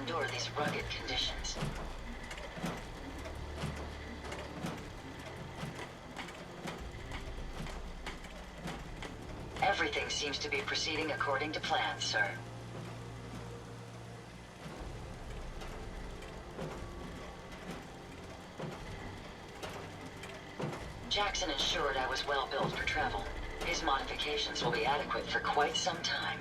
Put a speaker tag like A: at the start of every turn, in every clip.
A: endure these rugged conditions. Everything seems to be proceeding according to plan, sir. Jackson ensured I was well built for travel. His modifications will be adequate for quite some time.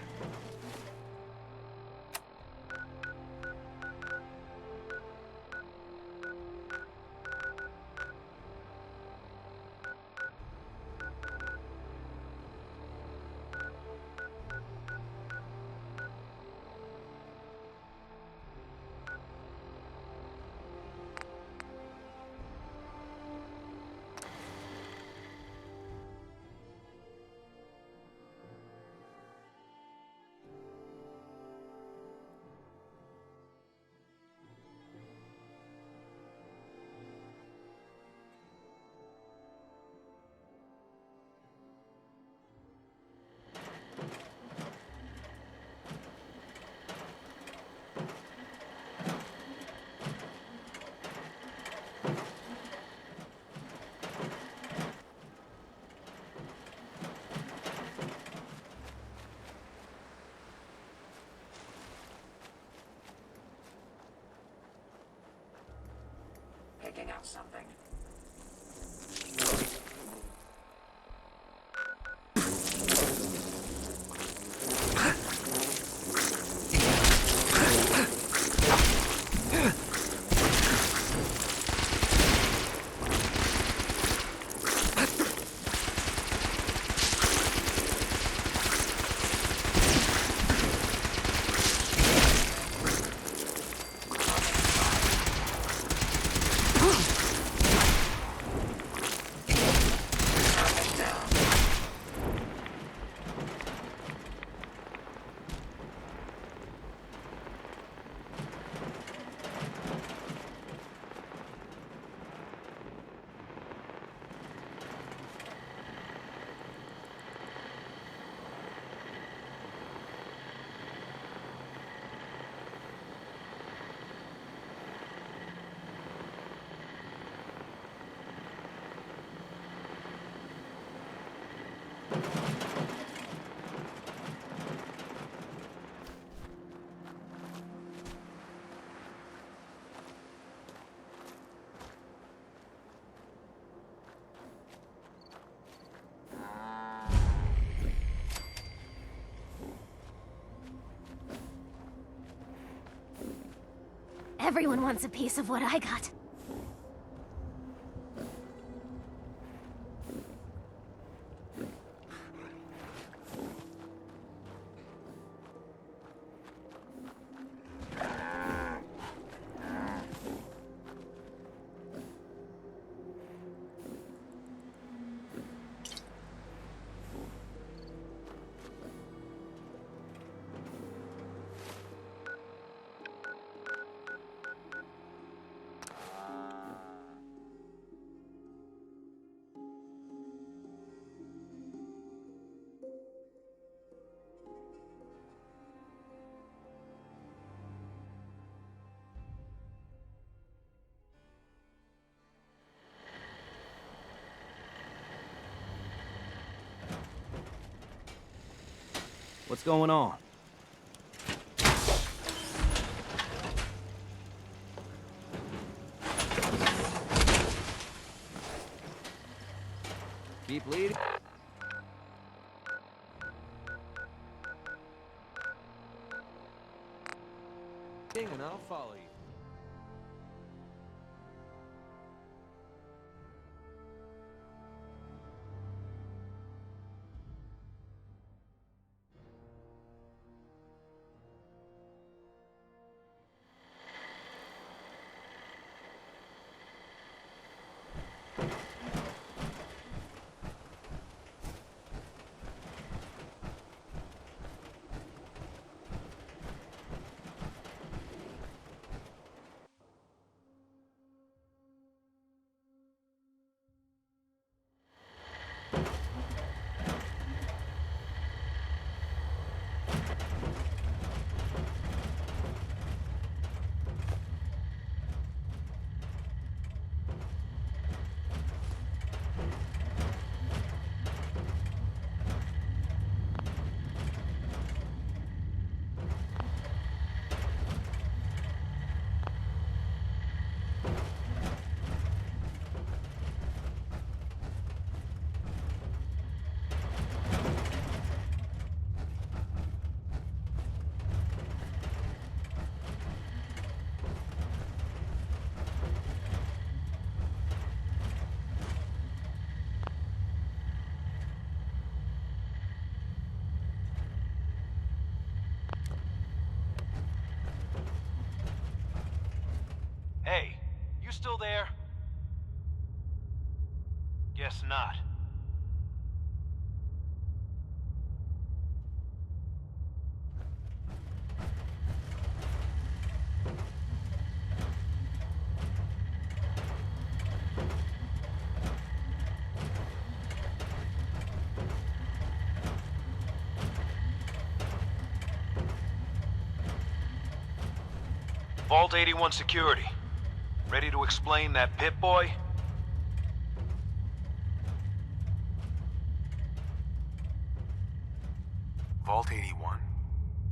B: Picking up something.
C: Everyone wants a piece of what I got.
D: What's going on? Keep leading. And I'll follow you.
E: Hey, you still there? Guess not. Vault 81 security. Ready to explain that Pip-Boy?
F: Vault 81.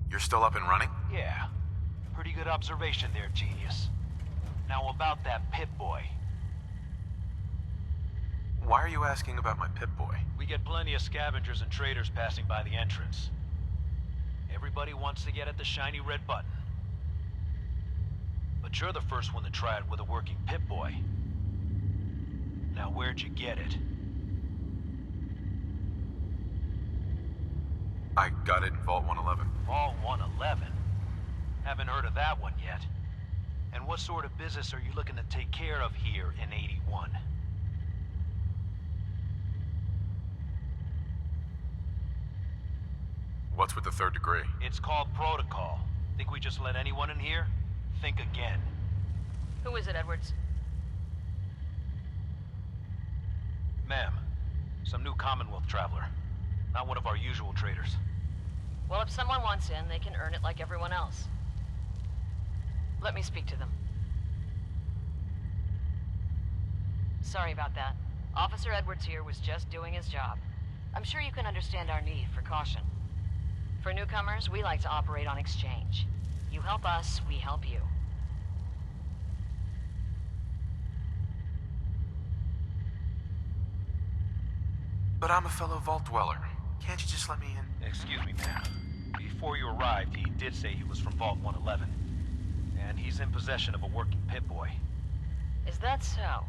F: You're still up and running?
E: Yeah. Pretty good observation there, genius. Now about that Pip-Boy.
F: Why are you asking about my Pip-Boy?
E: We get plenty of scavengers and traders passing by the entrance. Everybody wants to get at the shiny red button. But you're the first one to try it with a working Pip-Boy. Now where'd you get it?
F: I got it in Vault 111.
E: Vault 111? Haven't heard of that one yet. And what sort of business are you looking to take care of here in 81?
F: What's with the third degree?
E: It's called protocol. Think we just let anyone in here? Think again.
G: Who is it, Edwards?
E: Ma'am, some new Commonwealth traveler. Not one of our usual traders.
G: Well, if someone wants in, they can earn it like everyone else. Let me speak to them. Sorry about that. Officer Edwards here was just doing his job. I'm sure you can understand our need for caution. For newcomers, we like to operate on exchange. You help us, we help you.
F: But I'm a fellow Vault Dweller. Can't you just let me in?
E: Excuse me, ma'am. Before you arrived, he did say he was from Vault 111. And he's in possession of a working Pip-Boy.
G: Is that so?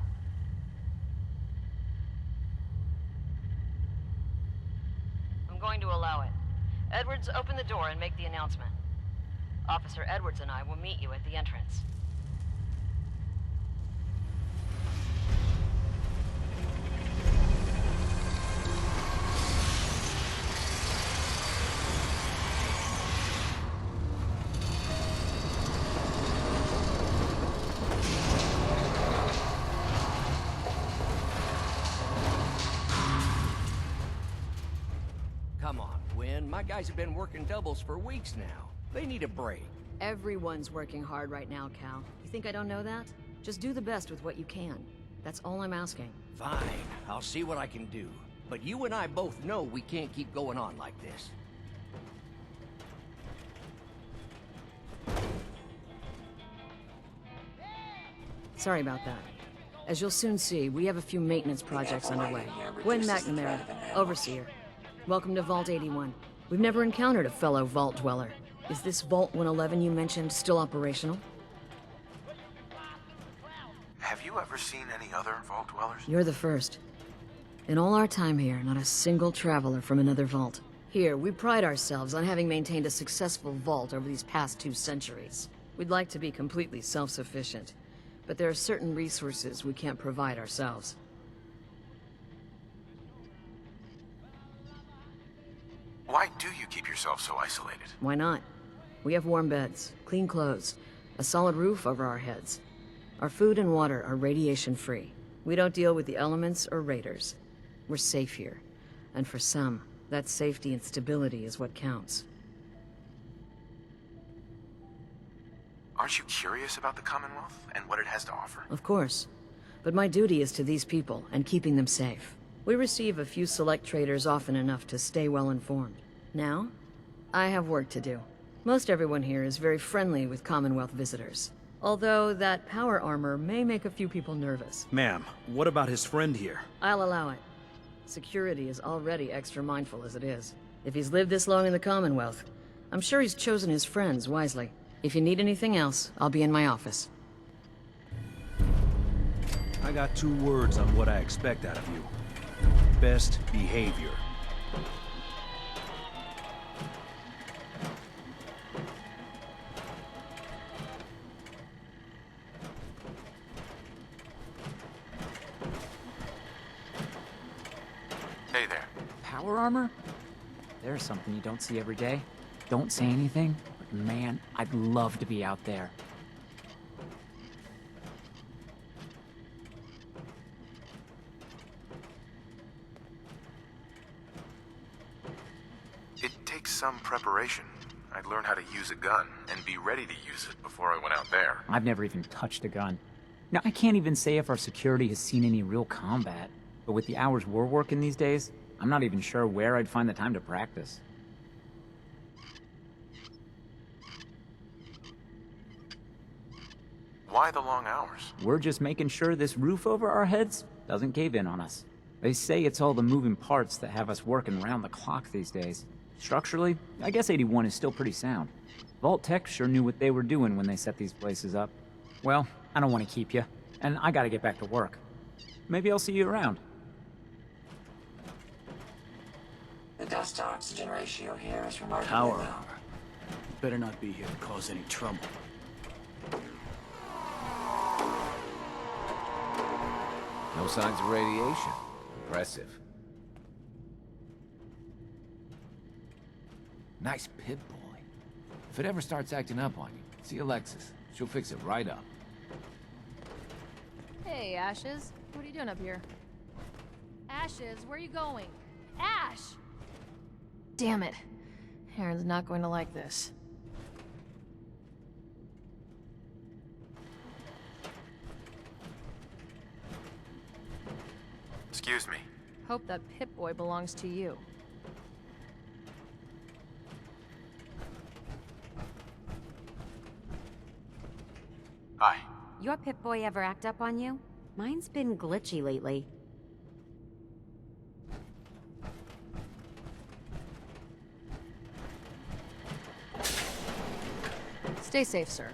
G: I'm going to allow it. Edwards, open the door and make the announcement. Officer Edwards and I will meet you at the entrance.
B: Come on, Gwen. My guys have been working doubles for weeks now. They need a break.
G: Everyone's working hard right now, Cal. You think I don't know that? Just do the best with what you can. That's all I'm asking.
B: Fine, I'll see what I can do. But you and I both know we can't keep going on like this.
G: Sorry about that. As you'll soon see, we have a few maintenance projects underway. Gwen McNamara, Overseer. Welcome to Vault 81. We've never encountered a fellow Vault Dweller. Is this Vault 111 you mentioned still operational?
F: Have you ever seen any other Vault Dwellers?
G: You're the first. In all our time here, not a single traveler from another vault. Here, we pride ourselves on having maintained a successful vault over these past 2 centuries. We'd like to be completely self-sufficient, but there are certain resources we can't provide ourselves.
F: Why do you keep yourself so isolated?
G: Why not? We have warm beds, clean clothes, a solid roof over our heads. Our food and water are radiation-free. We don't deal with the elements or raiders. We're safe here. And for some, that safety and stability is what counts.
F: Aren't you curious about the Commonwealth and what it has to offer?
G: Of course. But my duty is to these people and keeping them safe. We receive a few select traders often enough to stay well informed. Now, I have work to do. Most everyone here is very friendly with Commonwealth visitors. Although that power armor may make a few people nervous.
D: Ma'am, what about his friend here?
G: I'll allow it. Security is already extra mindful as it is. If he's lived this long in the Commonwealth, I'm sure he's chosen his friends wisely. If you need anything else, I'll be in my office.
D: I got 2 words on what I expect out of you. Best behavior.
F: Hey there.
H: Power armor? There's something you don't see every day. Don't say anything, but man, I'd love to be out there.
F: It takes some preparation. I'd learn how to use a gun and be ready to use it before I went out there.
H: I've never even touched a gun. Now, I can't even say if our security has seen any real combat, but with the hours we're working these days, I'm not even sure where I'd find the time to practice.
F: Why the long hours?
H: We're just making sure this roof over our heads doesn't cave in on us. They say it's all the moving parts that have us working round the clock these days. Structurally, I guess 81 is still pretty sound. Vault Tech sure knew what they were doing when they set these places up. Well, I don't want to keep you, and I gotta get back to work. Maybe I'll see you around.
I: The dust-to-oxygen ratio here is remarkably
D: Power
I: low.
D: armor. Better not be here to cause any trouble.
B: No signs of radiation. Impressive. Nice Pip-Boy. If it ever starts acting up on you, see Alexis. She'll fix it right up.
J: Hey, Ashes. What are you doing up here? Ashes, where are you going? Ash! Damn it. Aaron's not going to like this.
F: Excuse me.
J: Hope that Pip-Boy belongs to you.
F: Hi.
K: Your Pip-Boy ever act up on you? Mine's been glitchy lately.
J: Stay safe, sir.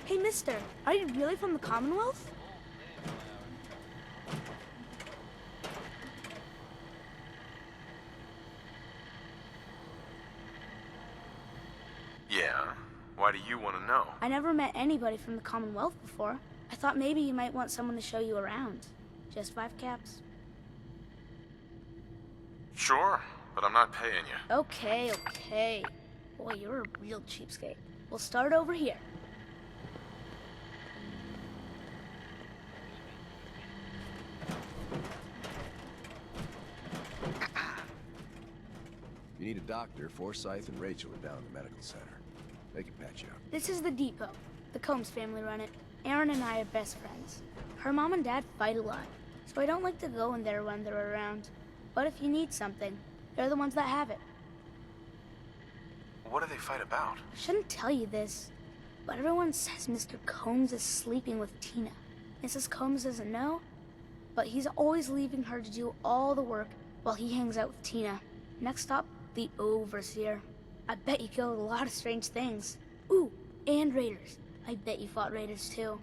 L: Hey, mister, are you really from the Commonwealth?
F: Yeah? Why do you want to know?
L: I never met anybody from the Commonwealth before. I thought maybe you might want someone to show you around. Just 5 caps?
F: Sure, but I'm not paying you.
L: Okay, okay. Boy, you're a real cheapskate. We'll start over here.
M: If you need a doctor, Forsyth and Rachel are down at the medical center. They can patch you up.
L: This is the depot. The Combs family run it. Aaron and I are best friends. Her mom and dad fight a lot, so I don't like to go in there when they're around. But if you need something, they're the ones that have it.
F: What do they fight about?
L: I shouldn't tell you this, but everyone says Mr. Combs is sleeping with Tina. Mrs. Combs doesn't know, but he's always leaving her to do all the work while he hangs out with Tina. Next up, the Overseer. I bet you killed a lot of strange things. Ooh, and raiders. I bet you fought raiders too.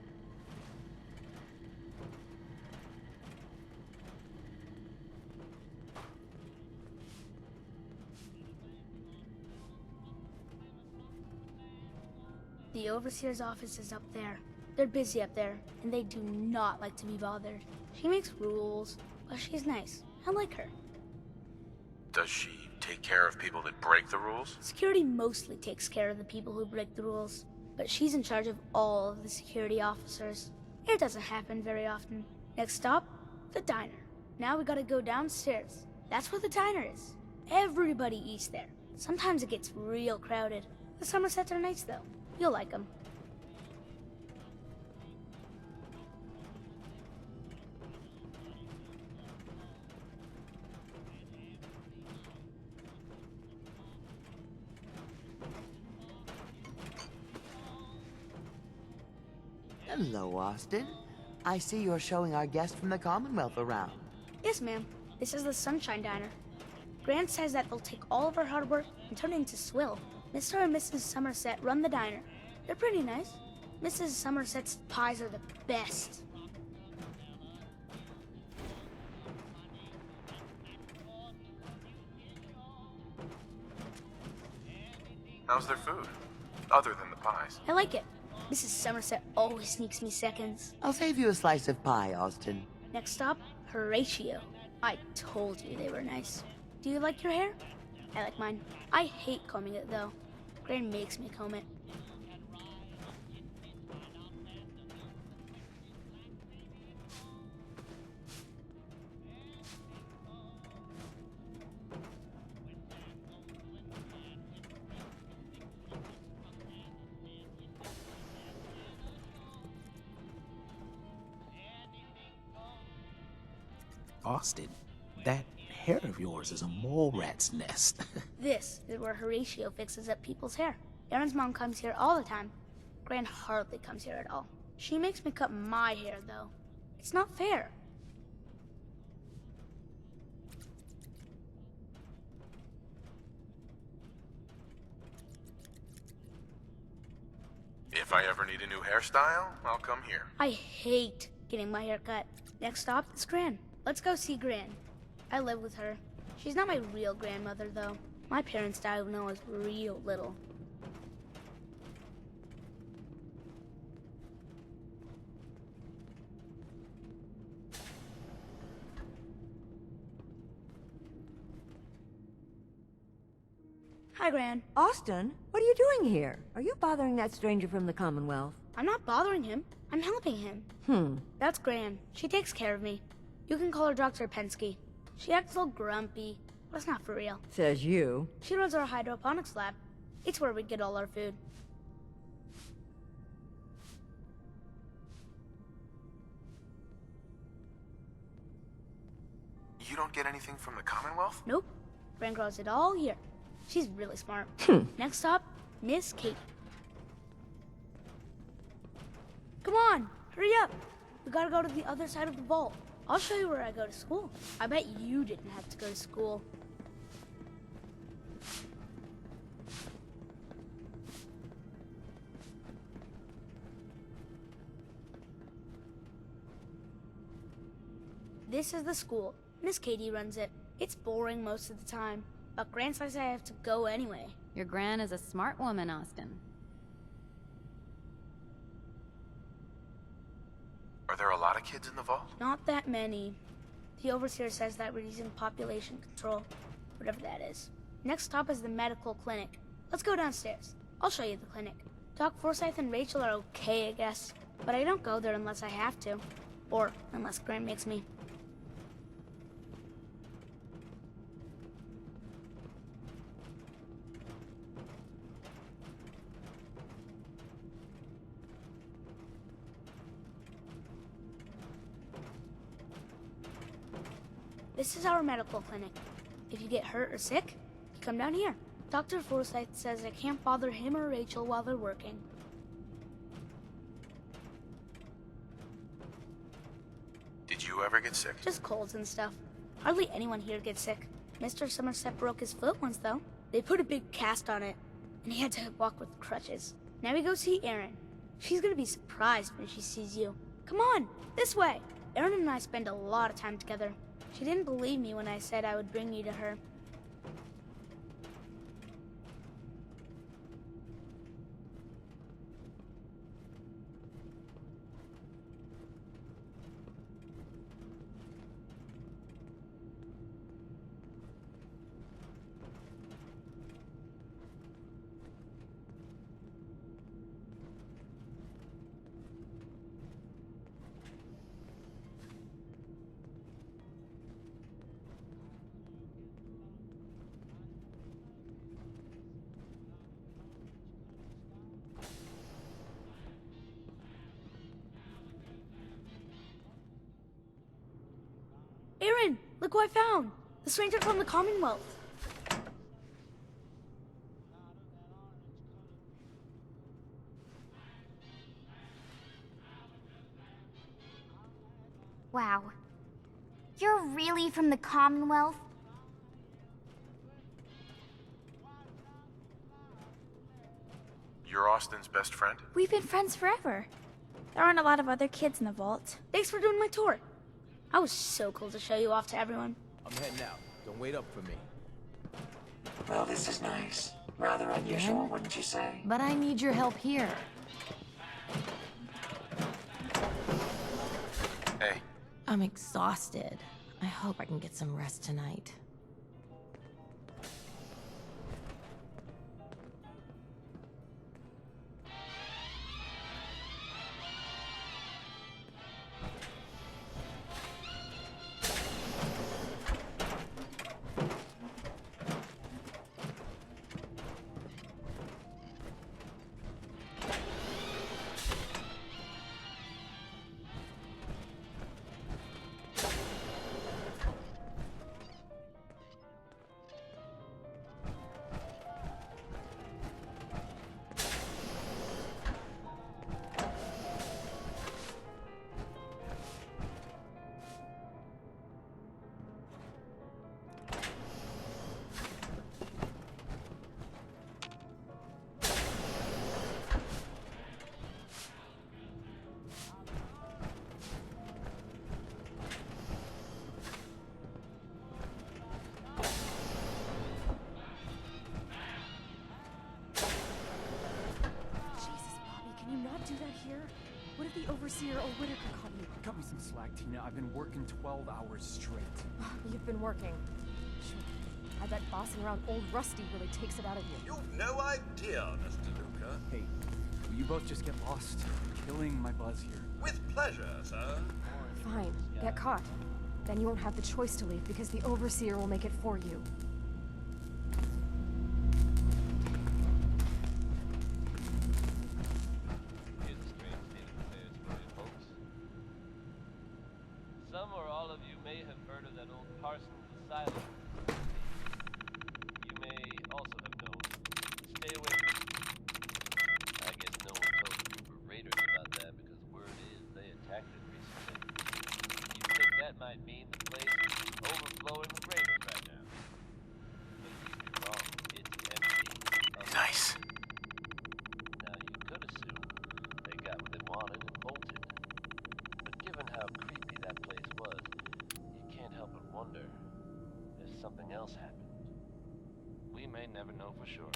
L: The Overseer's office is up there. They're busy up there, and they do not like to be bothered. She makes rules, but she's nice. I like her.
F: Does she take care of people that break the rules?
L: Security mostly takes care of the people who break the rules, but she's in charge of all of the security officers. It doesn't happen very often. Next stop, the diner. Now we gotta go downstairs. That's where the diner is. Everybody eats there. Sometimes it gets real crowded. The Somersets are nice though. You'll like them.
N: Hello, Austin. I see you're showing our guest from the Commonwealth around.
L: Yes, ma'am. This is the Sunshine Diner. Grant says that they'll take all of our hard work and turn it into swill. Mr. and Mrs. Somerset run the diner. They're pretty nice. Mrs. Somerset's pies are the best.
F: How's their food? Other than the pies.
L: I like it. Mrs. Somerset always sneaks me seconds.
N: I'll save you a slice of pie, Austin.
L: Next stop, Horatio. I told you they were nice. Do you like your hair? I like mine. I hate combing it though. Gran makes me comb it.
O: Austin, that hair of yours is a mole rat's nest.
L: This is where Horatio fixes up people's hair. Aaron's mom comes here all the time. Gran hardly comes here at all. She makes me cut my hair, though. It's not fair.
F: If I ever need a new hairstyle, I'll come here.
L: I hate getting my hair cut. Next stop is Gran. Let's go see Gran. I live with her. She's not my real grandmother, though. My parents died when I was real little. Hi, Gran.
P: Austin, what are you doing here? Are you bothering that stranger from the Commonwealth?
L: I'm not bothering him. I'm helping him. That's Gran. She takes care of me. You can call her Dr. Pensky. She acts a little grumpy, but it's not for real.
P: Says you.
L: She runs our hydroponics lab. It's where we get all our food.
F: You don't get anything from the Commonwealth?
L: Nope. Gran grows it all here. She's really smart. Next stop, Miss Kate. Come on, hurry up. We gotta go to the other side of the vault. I'll show you where I go to school. I bet you didn't have to go to school. This is the school. Miss Katie runs it. It's boring most of the time, but Gran says I have to go anyway.
K: Your Gran is a smart woman, Austin.
F: Are there a lot of kids in the vault?
L: Not that many. The overseer says that we're using population control, whatever that is. Next stop is the medical clinic. Let's go downstairs. I'll show you the clinic. Doc Forsyth and Rachel are okay, I guess, but I don't go there unless I have to, or unless Gran makes me. This is our medical clinic. If you get hurt or sick, you come down here. Dr. Forsyth says I can't bother him or Rachel while they're working.
F: Did you ever get sick?
L: Just colds and stuff. Hardly anyone here gets sick. Mr. Somerset broke his foot once, though. They put a big cast on it, and he had to walk with crutches. Now we go see Erin. She's gonna be surprised when she sees you. Come on, this way. Erin and I spend a lot of time together. She didn't believe me when I said I would bring you to her. Look who I found! The stranger from the Commonwealth.
Q: Wow. You're really from the Commonwealth?
F: You're Austin's best friend?
L: We've been friends forever. There aren't a lot of other kids in the vault. Thanks for doing my tour. I was so cool to show you off to everyone.
M: I'm heading out. Don't wait up for me.
I: Well, this is nice. Rather unusual, wouldn't you say?
J: But I need your help here.
F: Hey.
R: I'm exhausted. I hope I can get some rest tonight.
S: Do that here? What if the Overseer or Whitaker caught you?
T: Cut me some slack, Tina. I've been working 12 hours straight.
S: You've been working. Sure. I bet bossing around old Rusty really takes it out of you.
U: You've no idea, Mr. Luca.
T: Hey, will you both just get lost? You're killing my buzz here.
U: With pleasure, sir.
S: Fine. Get caught. Then you won't have the choice to leave because the Overseer will make it for you.
V: Some or all of you may have heard of that old Parsons Asylum. You may also have known. Stay away from it. I guess no one told a group of raiders about that because word is they attacked it recently. You think that might mean the place is overflowing with raiders right now? But you'd be wrong. It's empty.
F: Nice.
V: Now you could assume they got what they wanted and bolted. But given how creepy that place was, you can't help but wonder if something else happened. We may never know for sure.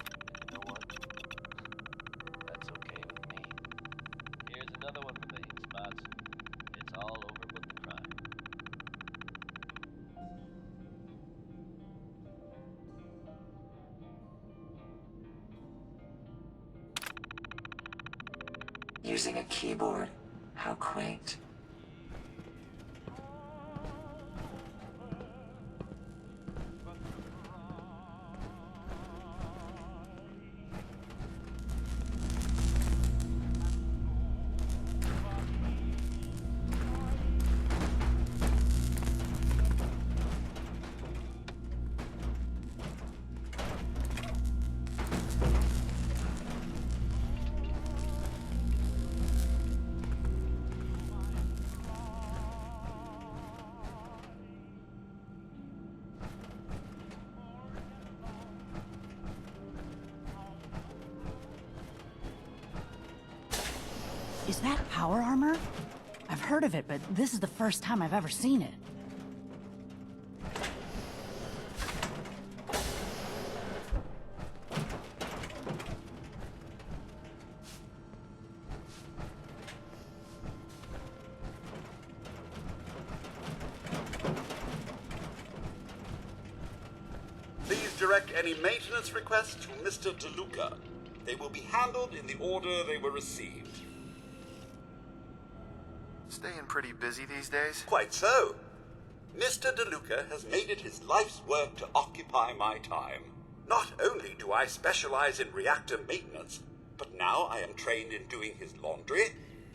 V: You know what? That's okay with me. Here's another one from the heat spots. It's all over but the crime.
I: Using a keyboard. How quaint.
W: Is that power armor? I've heard of it, but this is the first time I've ever seen it.
U: Please direct any maintenance requests to Mr. DeLuca. They will be handled in the order they were received.
F: Staying pretty busy these days?
U: Quite so. Mr. DeLuca has made it his life's work to occupy my time. Not only do I specialize in reactor maintenance, but now I am trained in doing his laundry,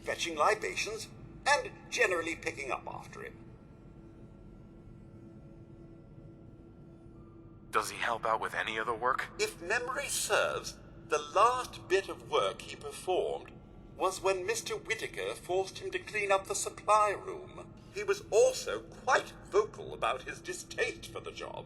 U: fetching libations, and generally picking up after him.
F: Does he help out with any of the work?
U: If memory serves, the last bit of work he performed was when Mr. Whitaker forced him to clean up the supply room. He was also quite vocal about his distaste for the job.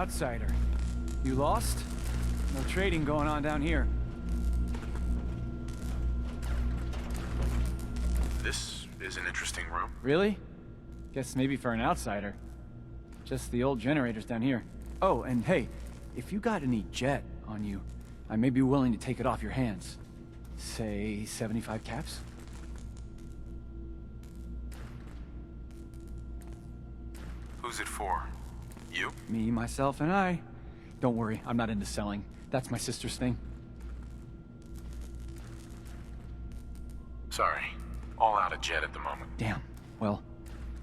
T: outsider. You lost? No trading going on down here.
F: This is an interesting room.
T: Really? Guess maybe for an outsider. Just the old generators down here. Oh, and hey, if you got any jet on you, I may be willing to take it off your hands. Say 75 caps?
F: Who's it for? You?
T: Me, myself, and I. Don't worry, I'm not into selling. That's my sister's thing.
F: Sorry. All out of jet at the moment.
T: Damn. Well,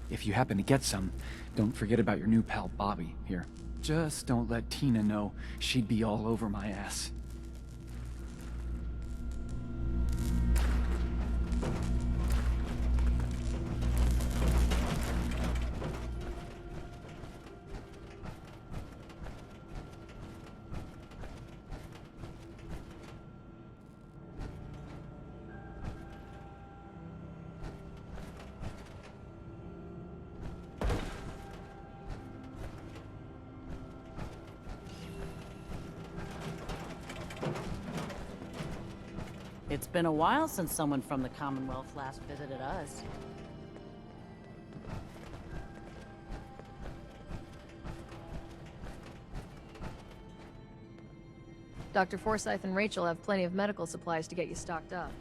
T: if you happen to get some, don't forget about your new pal Bobby here. Just don't let Tina know. She'd be all over my ass.
W: It's been a while since someone from the Commonwealth last visited us.
J: Dr. Forsyth and Rachel have plenty of medical supplies to get you stocked up.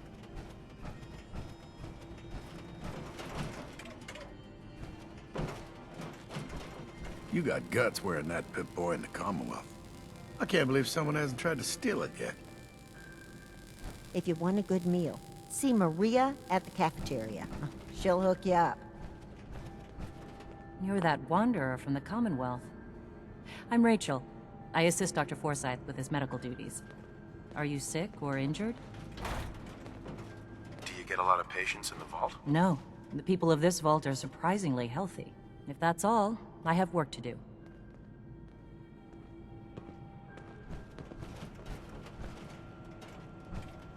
M: You got guts wearing that Pip-Boy in the Commonwealth. I can't believe someone hasn't tried to steal it yet.
P: If you want a good meal, see Maria at the cafeteria. She'll hook you up.
W: You're that wanderer from the Commonwealth. I'm Rachel. I assist Dr. Forsyth with his medical duties. Are you sick or injured?
F: Do you get a lot of patients in the vault?
W: No. The people of this vault are surprisingly healthy. If that's all, I have work to do.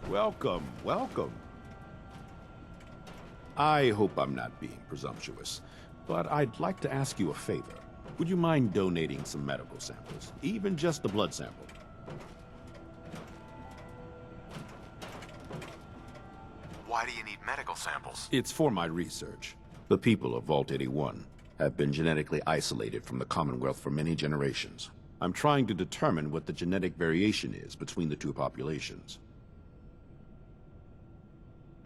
A: Welcome, welcome. I hope I'm not being presumptuous, but I'd like to ask you a favor. Would you mind donating some medical samples, even just a blood sample?
F: Why do you need medical samples?
A: It's for my research. The people of Vault 81 have been genetically isolated from the Commonwealth for many generations. I'm trying to determine what the genetic variation is between the two populations.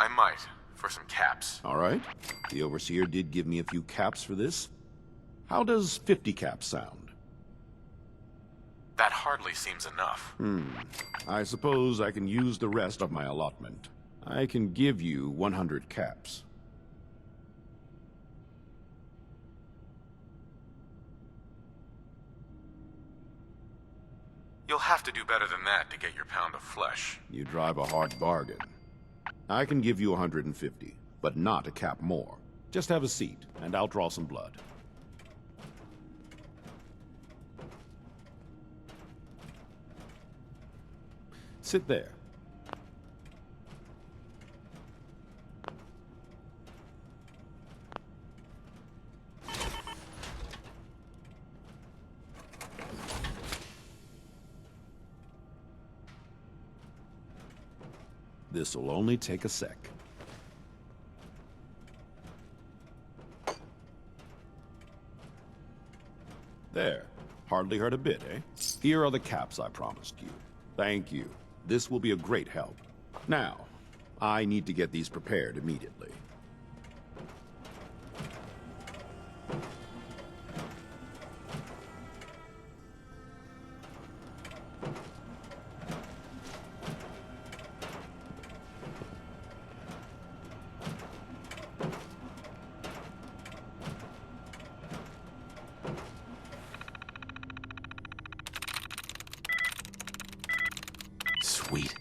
F: I might, for some caps.
A: All right. The Overseer did give me a few caps for this. How does 50 caps sound?
F: That hardly seems enough.
A: I suppose I can use the rest of my allotment. I can give you 100 caps.
F: You'll have to do better than that to get your pound of flesh.
A: You drive a hard bargain. I can give you 150, but not a cap more. Just have a seat, and I'll draw some blood. Sit there. This'll only take a sec. There. Hardly hurt a bit, eh? Here are the caps I promised you. Thank you. This will be a great help. Now, I need to get these prepared immediately.
O: Sweet.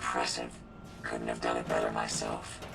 I: Impressive. Couldn't have done it better myself.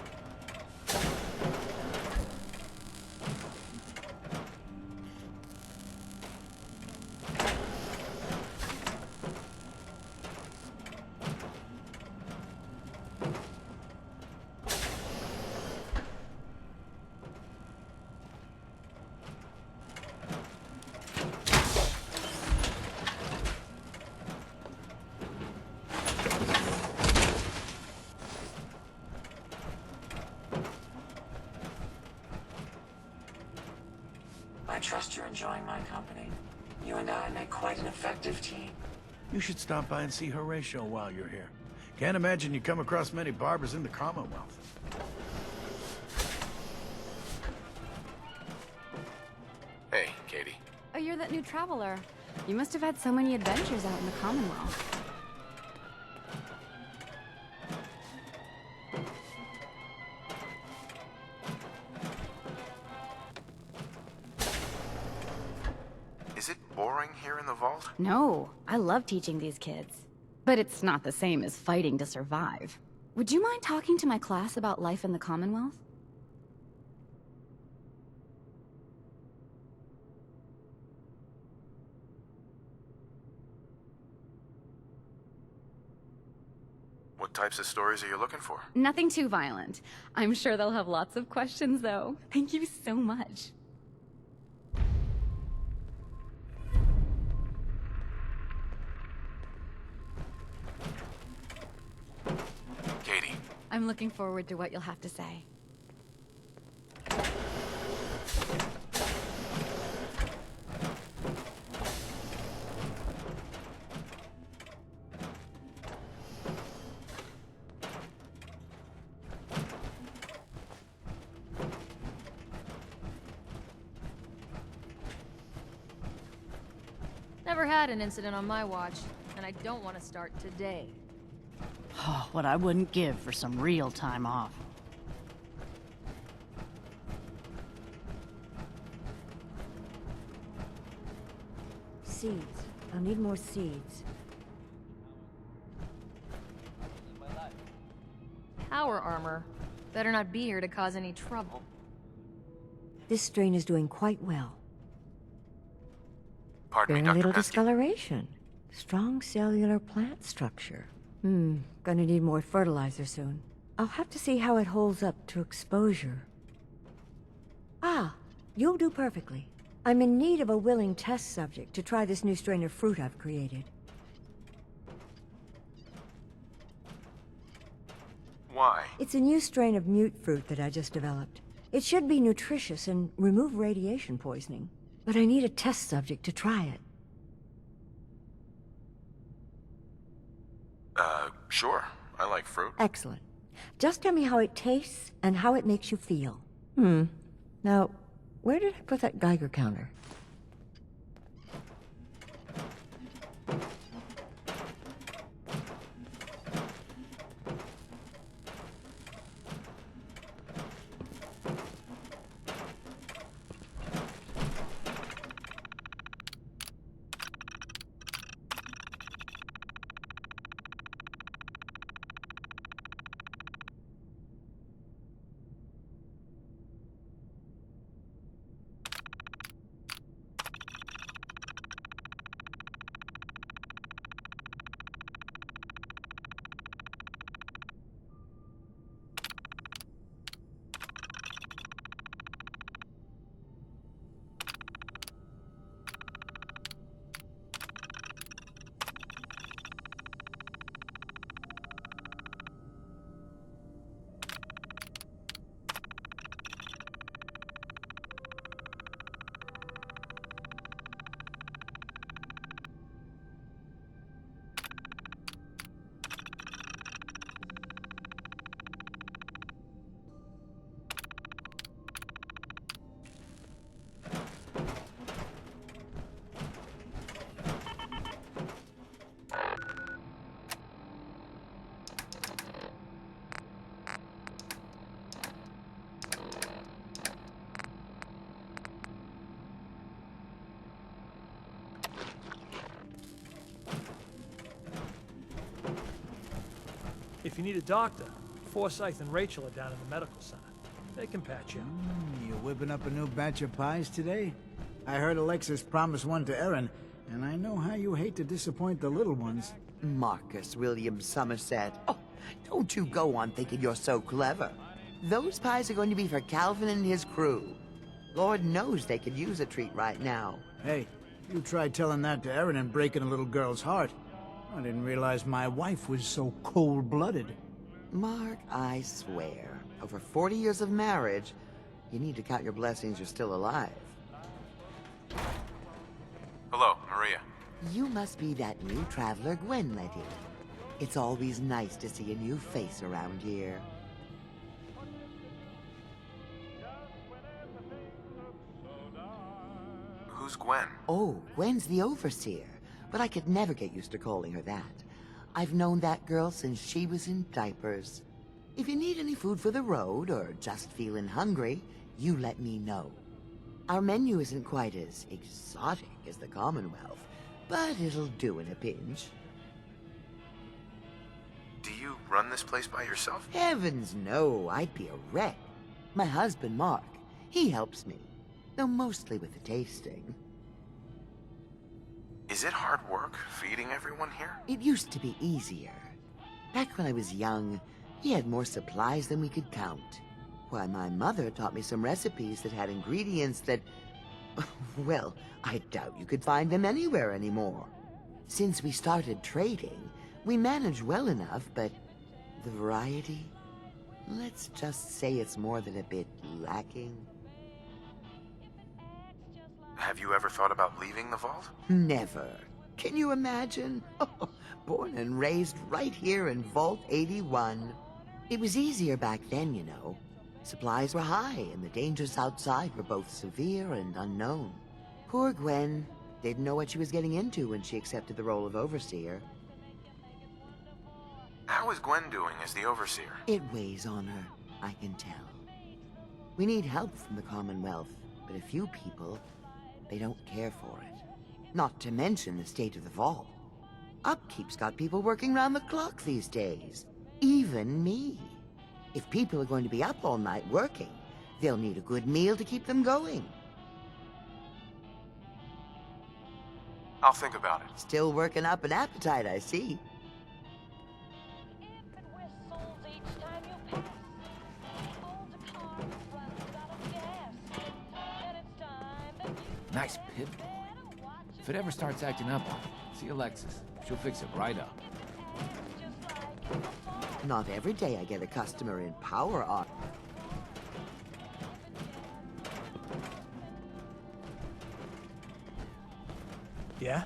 I: I trust you're enjoying my company. You and I make quite an effective team.
M: You should stop by and see Horatio while you're here. Can't imagine you come across many barbers in the Commonwealth.
F: Hey, Katie.
S: Oh, you're that new traveler. You must have had so many adventures out in the Commonwealth.
F: Is it boring here in the vault?
S: No, I love teaching these kids. But it's not the same as fighting to survive. Would you mind talking to my class about life in the Commonwealth?
F: What types of stories are you looking for?
S: Nothing too violent. I'm sure they'll have lots of questions, though. Thank you so much.
F: Katie.
S: I'm looking forward to what you'll have to say.
J: Never had an incident on my watch, and I don't want to start today.
R: Oh, what I wouldn't give for some real time off.
P: Seeds. I'll need more seeds.
J: Power armor. Better not be here to cause any trouble.
P: This strain is doing quite well.
F: Pardon me,
P: Very
F: Dr.
P: little
F: Pesky.
P: discoloration. Strong cellular plant structure. Gonna need more fertilizer soon. I'll have to see how it holds up to exposure. Ah, you'll do perfectly. I'm in need of a willing test subject to try this new strain of fruit I've created.
F: Why?
P: It's a new strain of mute fruit that I just developed. It should be nutritious and remove radiation poisoning. But I need a test subject to try it.
F: Sure. I like fruit.
P: Excellent. Just tell me how it tastes and how it makes you feel. Now, where did I put that Geiger counter?
C: if you need a doctor, Forsyth and Rachel are down in the medical center. They can patch you.
E: You whipping up a new batch of pies today? I heard Alexis promised one to Erin, and I know how you hate to disappoint the little ones.
N: Marcus William Somerset. Oh, don't you go on thinking you're so clever. Those pies are going to be for Calvin and his crew. Lord knows they could use a treat right now.
E: Hey, you tried telling that to Erin and breaking a little girl's heart. I didn't realize my wife was so cold-blooded.
N: Mark, I swear, over 40 years of marriage, you need to count your blessings you're still alive.
F: Hello, Maria.
N: You must be that new traveler Gwen let in. It's always nice to see a new face around here.
F: Who's Gwen?
N: Oh, Gwen's the overseer, but I could never get used to calling her that. I've known that girl since she was in diapers. If you need any food for the road, or just feeling hungry, you let me know. Our menu isn't quite as exotic as the Commonwealth, but it'll do in a pinch.
F: Do you run this place by yourself?
N: Heavens no, I'd be a wreck. My husband, Mark, he helps me, though mostly with the tasting.
F: Is it hard work feeding everyone here?
N: It used to be easier. Back when I was young, we had more supplies than we could count. Why, my mother taught me some recipes that had ingredients that... well, I doubt you could find them anywhere anymore. Since we started trading, we managed well enough, but the variety? Let's just say it's more than a bit lacking.
F: Have you ever thought about leaving the vault?
N: Never. Can you imagine? Born and raised right here in Vault 81. It was easier back then, you know. Supplies were high, and the dangers outside were both severe and unknown. Poor Gwen didn't know what she was getting into when she accepted the role of overseer.
F: How is Gwen doing as the overseer?
N: It weighs on her, I can tell. We need help from the Commonwealth, but a few people, they don't care for it. Not to mention the state of the vault. Upkeep's got people working round the clock these days. Even me. If people are going to be up all night working, they'll need a good meal to keep them going.
F: I'll think about it.
N: Still working up an appetite, I see.
B: Nice pit boy. If it ever starts acting up, see Alexis. She'll fix it right up.
N: Not every day I get a customer in power art.
C: Yeah?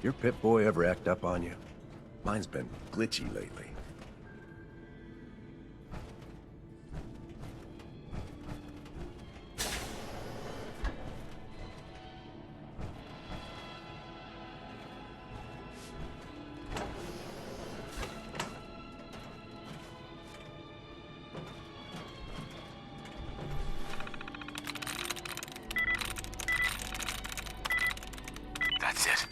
G: Your Pip-Boy ever act up on you? Mine's been glitchy lately.
F: That's it.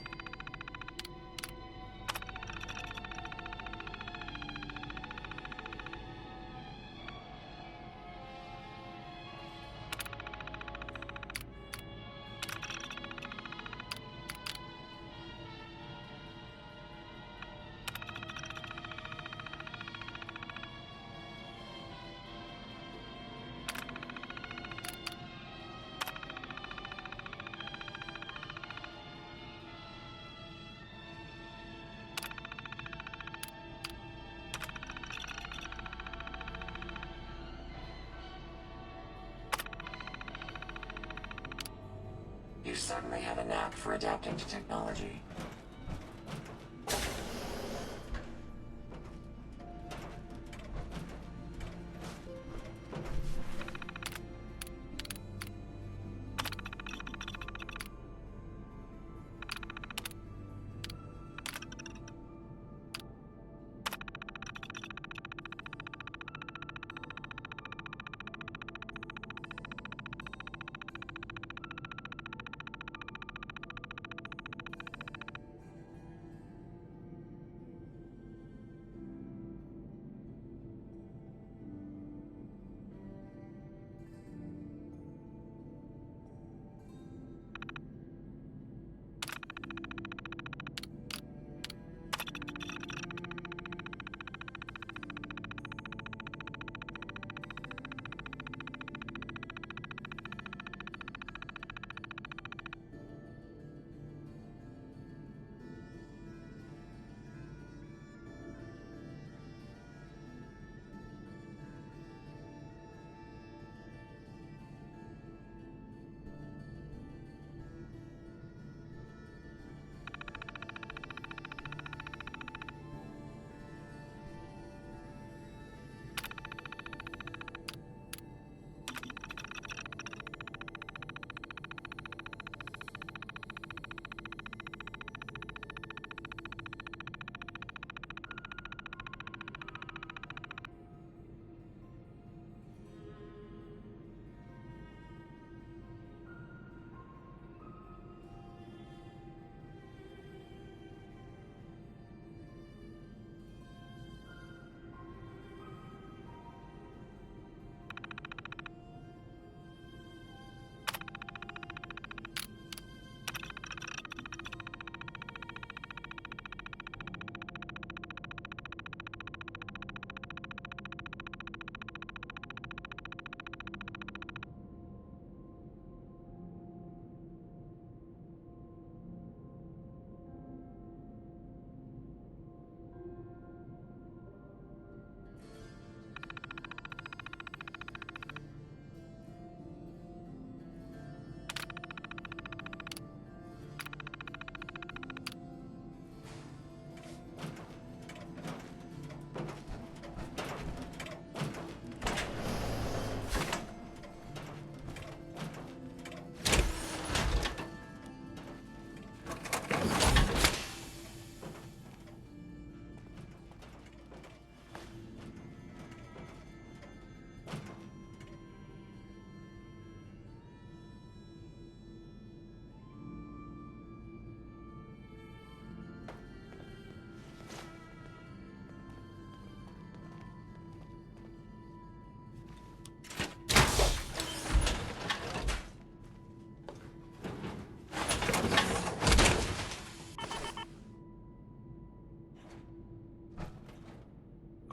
I: You certainly have a knack for adapting to technology.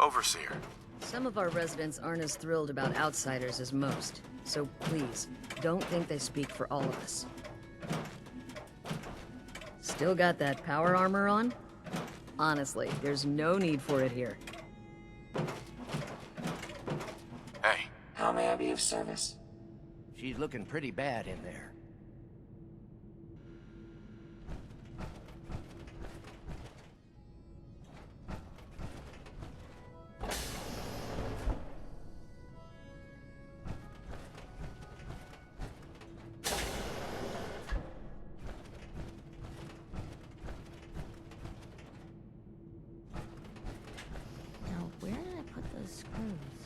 F: Overseer.
D: Some of our residents aren't as thrilled about outsiders as most, so please, don't think they speak for all of us. Still got that power armor on? Honestly, there's no need for it here.
F: Hey.
I: How may I be of service?
B: She's looking pretty bad in there.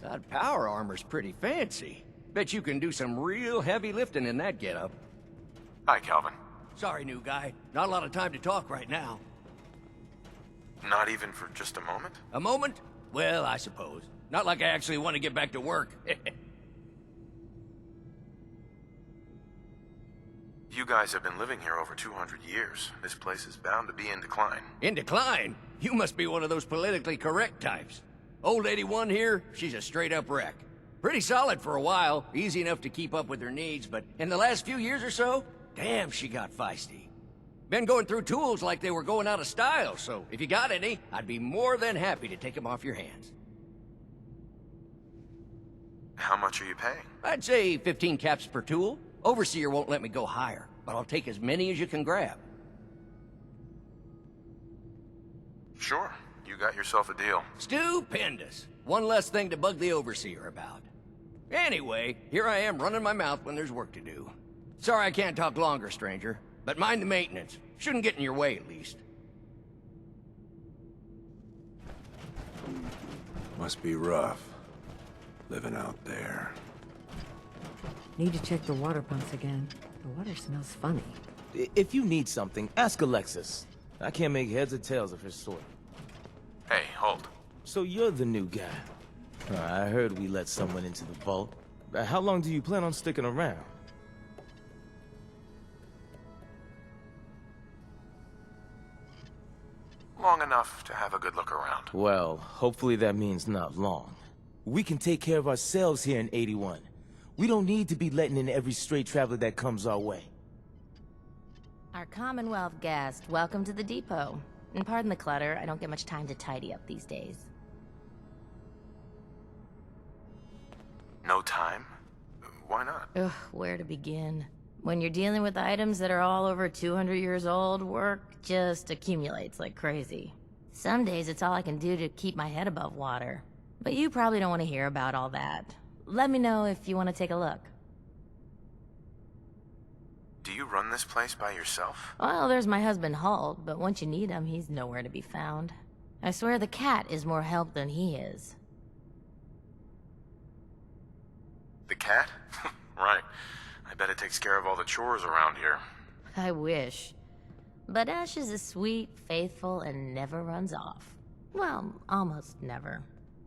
B: That power armor's pretty fancy. Bet you can do some real heavy lifting in that getup.
F: Hi, Calvin.
B: Sorry, new guy. Not a lot of time to talk right now.
F: Not even for just a moment?
B: A moment? Well, I suppose. Not like I actually want to get back to work.
F: You guys have been living here over 200 years. This place is bound to be in decline.
B: In decline? You must be one of those politically correct types. Old 81 here, she's a straight-up wreck. Pretty solid for a while, easy enough to keep up with her needs, but in the last few years or so, damn, she got feisty. Been going through tools like they were going out of style, so if you got any, I'd be more than happy to take them off your hands.
F: How much are you paying?
B: I'd say 15 caps per tool. Overseer won't let me go higher. but I'll take as many as you can grab.
F: Sure, you got yourself a deal.
B: Stupendous. One less thing to bug the Overseer about. Anyway, here I am running my mouth when there's work to do. Sorry I can't talk longer, stranger, but mind the maintenance. Shouldn't get in your way, at least.
G: Must be rough, living out there.
P: Need to check the water pumps again. The water smells funny.
O: If you need something, ask Alexis. I can't make heads or tails of her sort.
F: Hey, hold.
O: So you're the new guy. I heard we let someone into the vault. How long do you plan on sticking around?
F: Long enough to have a good look around.
O: Well, hopefully that means not long. We can take care of ourselves here in 81. We don't need to be letting in every stray traveler that comes our way.
S: Our Commonwealth guest, welcome to the depot. And pardon the clutter, I don't get much time to tidy up these days.
F: No time? Why not?
S: Ugh, where to begin? When you're dealing with items that are all over 200 years old, work just accumulates like crazy. Some days it's all I can do to keep my head above water. But you probably don't want to hear about all that. Let me know if you want to take a look.
F: Do you run this place by yourself?
S: Well, there's my husband Halt, but once you need him, he's nowhere to be found. I swear the cat is more help than he is.
F: The cat? Right. I bet it takes care of all the chores around here.
S: I wish. But Ashes is sweet, faithful, and never runs off. Well, almost never.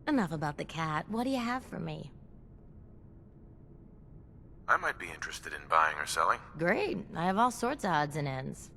S: Enough about the cat. What do you have for me?
F: I might be interested in buying or selling.
S: Great. I have all sorts of odds and ends.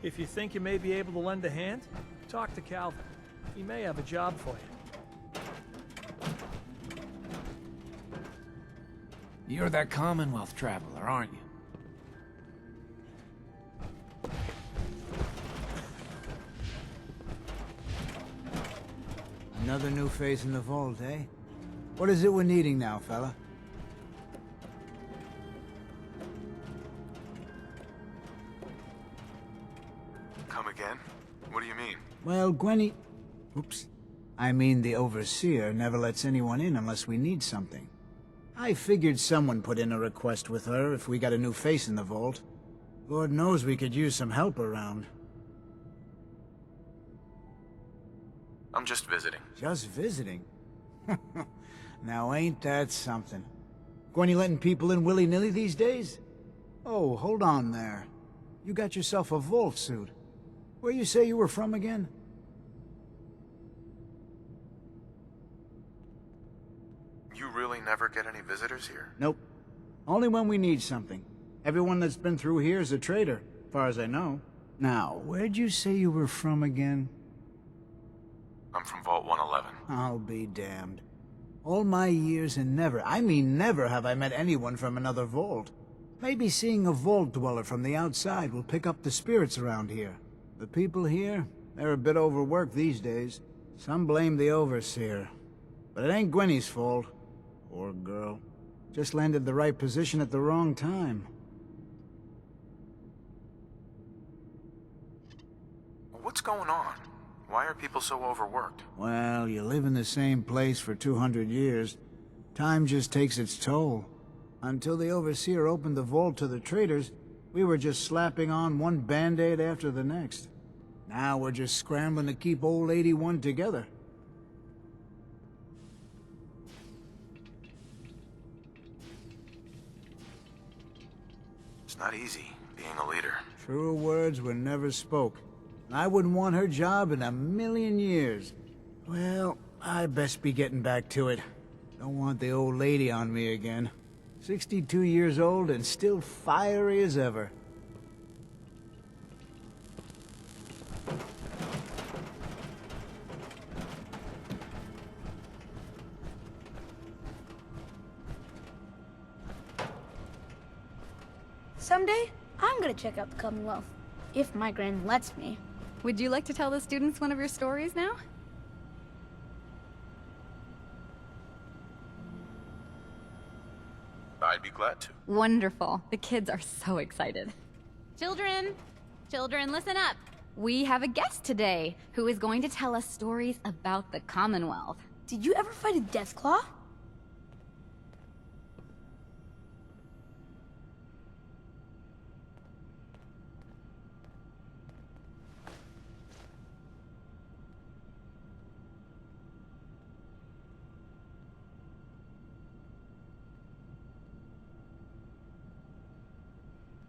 C: If you think you may be able to lend a hand, talk to Calvin. He may have a job for you.
O: You're that Commonwealth traveler, aren't you?
E: Another new face in the vault, eh? What is it we're needing now, fella?
F: Come again? What do you mean?
E: Well, Gwenny... Oops. I mean the Overseer never lets anyone in unless we need something. I figured someone put in a request with her if we got a new face in the vault. Lord knows we could use some help around.
F: I'm just visiting.
E: Just visiting? Now ain't that something? Gwenny letting people in willy-nilly these days? Oh, hold on there. You got yourself a vault suit. Where you say you were from again?
F: You really never get any visitors here?
E: Nope. Only when we need something. Everyone that's been through here is a trader, as far as I know. Now, where'd you say you were from again?
F: I'm from Vault 111.
E: I'll be damned. All my years and never, I mean never, have I met anyone from another vault. Maybe seeing a vault dweller from the outside will pick up the spirits around here. The people here, they're a bit overworked these days. Some blame the Overseer. But it ain't Gwenny's fault. Poor girl. Just landed the right position at the wrong time.
F: What's going on? Why are people so overworked?
E: Well, you live in the same place for 200 years. Time just takes its toll. Until the Overseer opened the vault to the traders, we were just slapping on one band-aid after the next. Now we're just scrambling to keep old 81 together.
F: It's not easy being a leader.
E: Truer words were never spoke. I wouldn't want her job in a million years. Well, I best be getting back to it. Don't want the old lady on me again. 62 years old and still fiery as ever.
L: Someday, I'm gonna check out the Commonwealth. If my grand lets me.
H: Would you like to tell the students one of your stories now?
F: I'd be glad to.
H: Wonderful. The kids are so excited. Children! Children, listen up! We have a guest today who is going to tell us stories about the Commonwealth.
L: Did you ever fight a Deathclaw?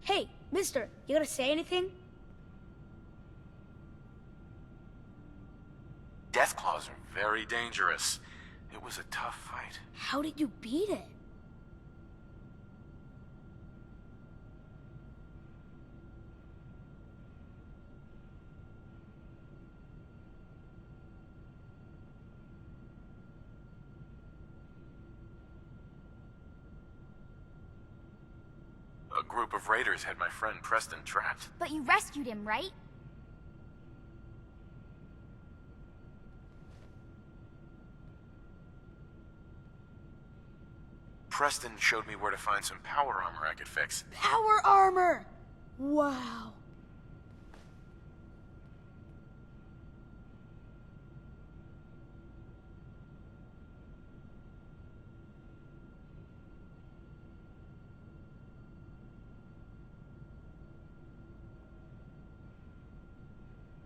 L: Hey, mister, you gotta say anything?
F: Deathclaws are very dangerous. It was a tough fight.
L: How did you beat it?
F: A group of raiders had my friend Preston trapped.
K: But you rescued him, right?
F: Preston showed me where to find some power armor I could fix.
L: Power armor! Wow.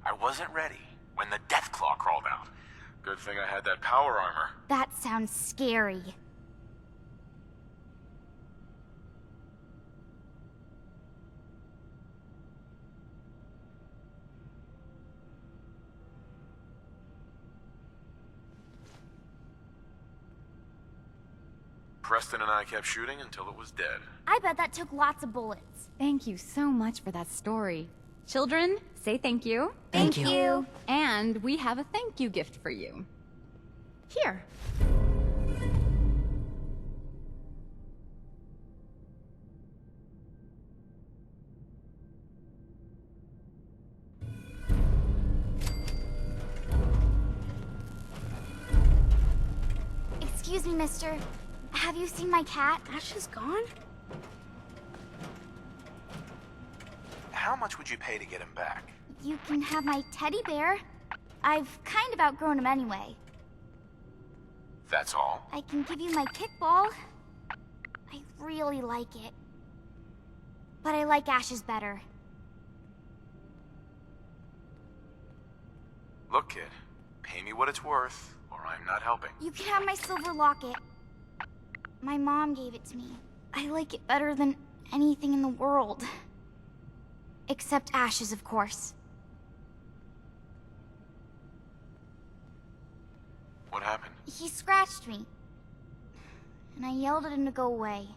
F: I wasn't ready when the Deathclaw crawled out. Good thing I had that power armor.
K: That sounds scary.
F: Preston and I kept shooting until it was dead.
K: I bet that took lots of bullets.
H: Thank you so much for that story. Children, say thank you.
K: Thank you.
H: And we have a thank you gift for you. Here.
K: Excuse me, mister. Have you seen my cat?
L: Ash is gone?
F: How much would you pay to get him back?
K: You can have my teddy bear. I've kind of outgrown him anyway.
F: That's all?
K: I can give you my kickball. I really like it. But I like Ash's better.
F: Look, kid. Pay me what it's worth, or I'm not helping.
K: You can have my silver locket. My mom gave it to me. I like it better than anything in the world. Except Ash's, of course.
F: What happened?
K: He scratched me. And I yelled at him to go away.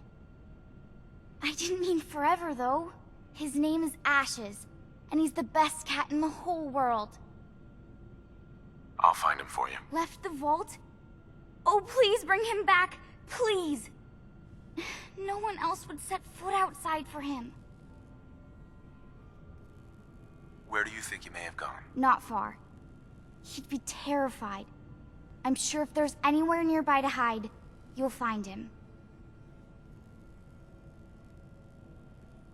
K: I didn't mean forever, though. His name is Ashes, and he's the best cat in the whole world.
F: I'll find him for you.
K: Left the vault? Oh, please bring him back. Please. No one else would set foot outside for him.
F: Where do you think he may have gone?
K: Not far. He'd be terrified. I'm sure if there's anywhere nearby to hide, you'll find him.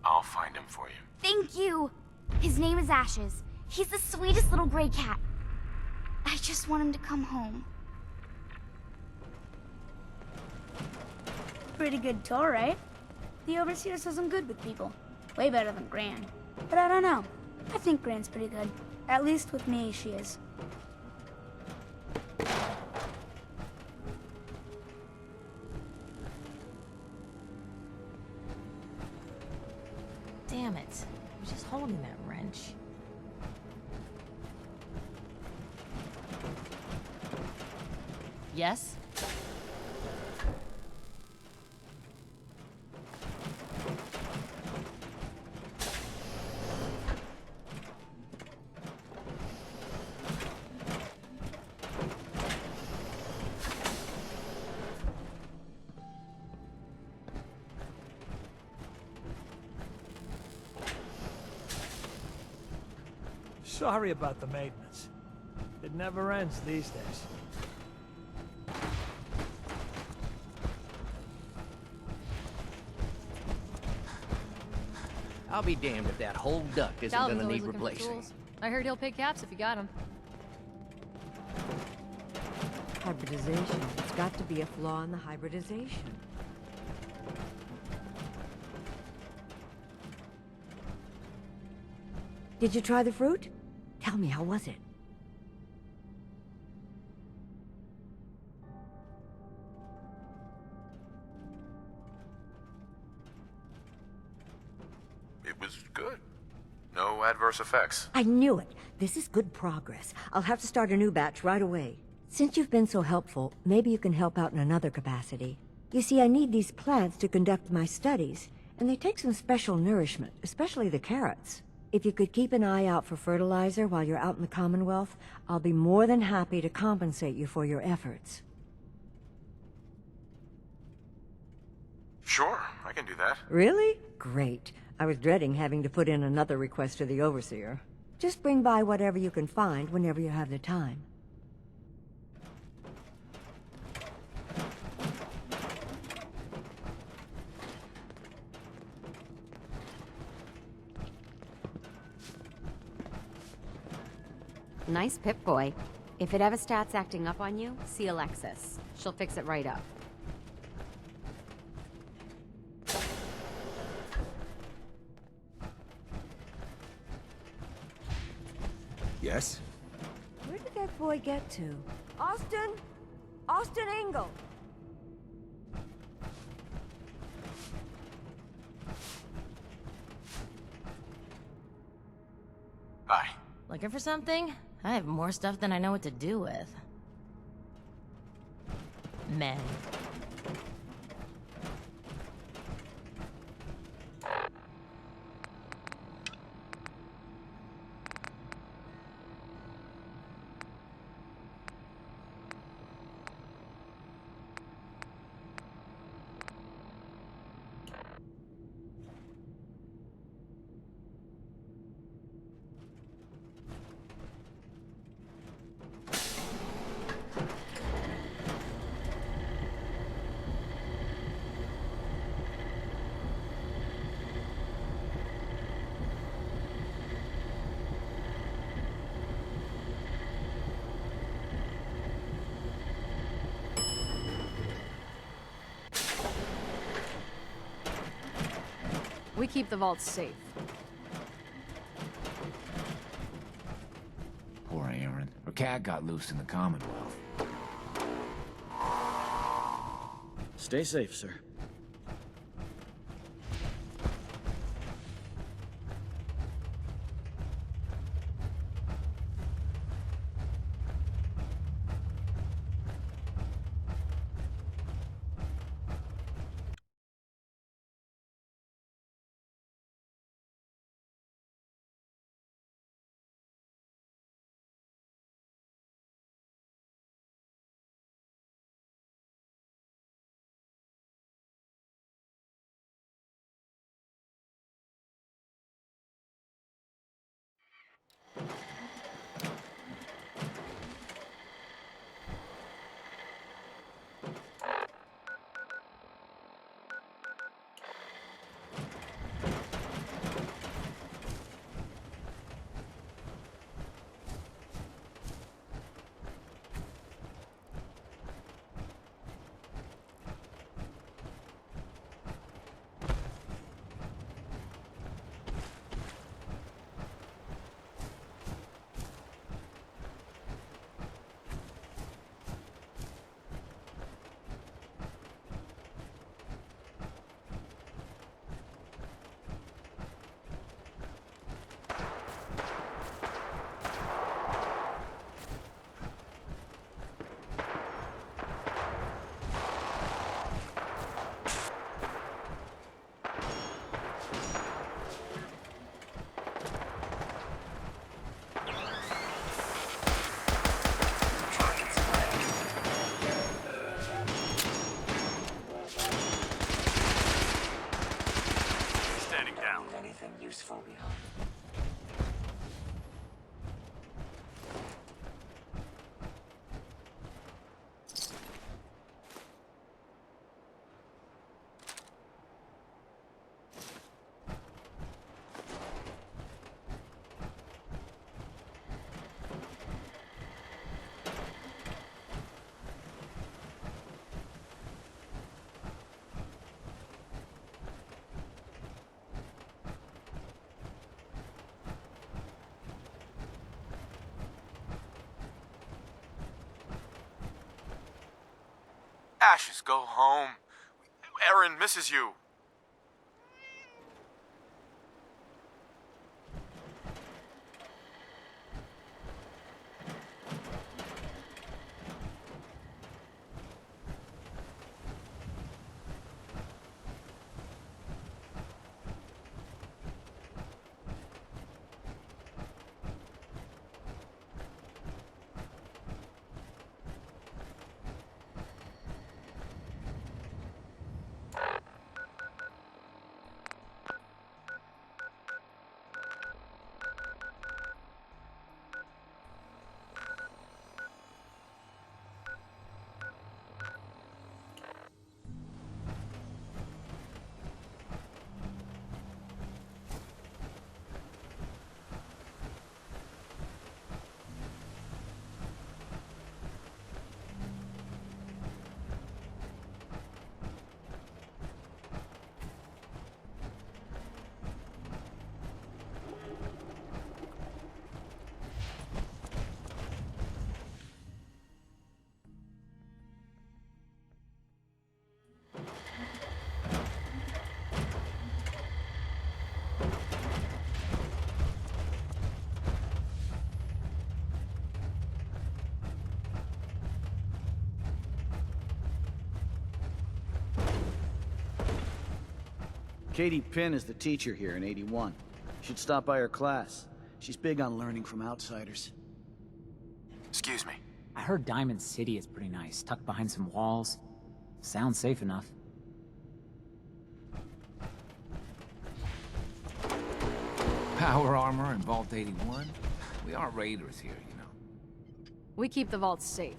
F: I'll find him for you.
K: Thank you! His name is Ashes. He's the sweetest little gray cat. I just want him to come home.
L: Pretty good tour, right? The Overseer says I'm good with people. Way better than Gran. But I don't know. I think Gran's pretty good. At least with me, she is.
S: Damn it. I was just holding that wrench. Yes?
C: Sorry about the maintenance. It never ends these days.
B: I'll be damned if that whole duck isn't
J: Calvin's
B: gonna
J: always
B: need
J: looking for
B: replacing.
J: tools. I heard he'll pick caps if you got them.
P: Hybridization. It's got to be a flaw in the hybridization. Did you try the fruit? Tell me, how was it?
F: It was good. No adverse effects.
P: I knew it. This is good progress. I'll have to start a new batch right away. Since you've been so helpful, maybe you can help out in another capacity. You see, I need these plants to conduct my studies, and they take some special nourishment, especially the carrots. If you could keep an eye out for fertilizer while you're out in the Commonwealth, I'll be more than happy to compensate you for your efforts.
F: Sure, I can do that.
P: Really? Great. I was dreading having to put in another request to the Overseer. Just bring by whatever you can find whenever you have the time.
Q: Nice Pip-Boy. If it ever starts acting up on you, see Alexis. She'll fix it right up.
O: Yes?
P: Where did that boy get to? Austin? Austin Engel!
F: Hi.
S: Looking for something? I have more stuff than I know what to do with. Men.
J: We keep the vaults safe.
U: Poor Aaron. Her cat got loose in the Commonwealth.
V: Stay safe, sir.
F: Ashes, go home. Erin misses you.
V: Katie Pinn is the teacher here in 81. You should stop by her class. She's big on learning from outsiders.
F: Excuse me.
A: I heard Diamond City is pretty nice, tucked behind some walls. Sounds safe enough.
U: Power armor and Vault 81? We aren't raiders here, you know.
J: We keep the vaults safe.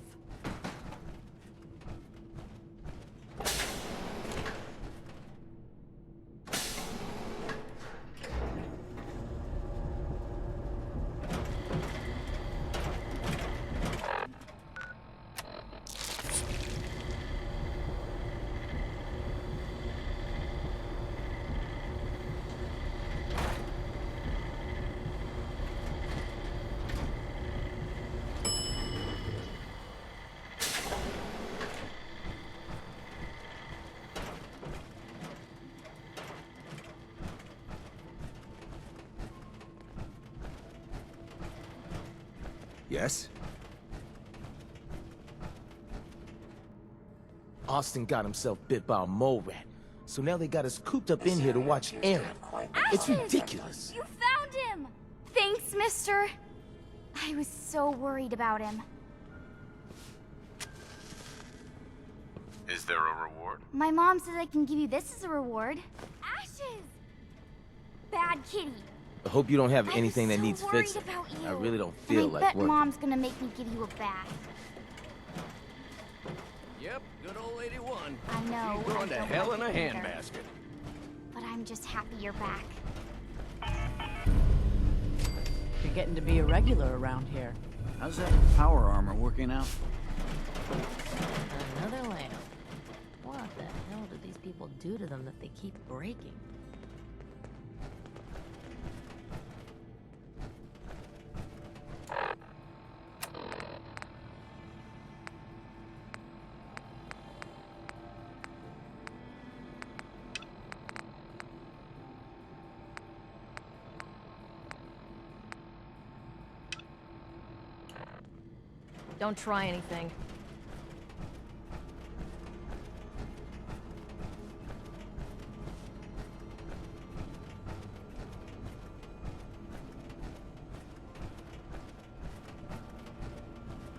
G: Yes?
O: Austin got himself bit by a mole rat, so now they got us cooped up in here to watch Erin. It's ridiculous.
K: You found him! Thanks, mister. I was so worried about him.
F: Is there a reward?
K: My mom says I can give you this as a reward. Ashes! Bad kitty.
O: I hope you don't have
K: I
O: anything
K: was
O: that
K: so
O: needs
K: worried
O: fixing.
K: about you.
O: I really don't
K: And
O: feel
K: I
O: like
K: bet
O: working.
K: Mom's gonna make me give you a bath.
B: Yep, good old Lady One.
K: I know.
B: She's going to
K: I don't
B: hell
K: like
B: in a
K: it either.
B: handbasket.
K: But I'm just happy you're back.
T: You're getting to be a regular around here.
V: How's that power armor working out?
S: Another lamp. What the hell do these people do to them that they keep breaking?
J: Don't try anything.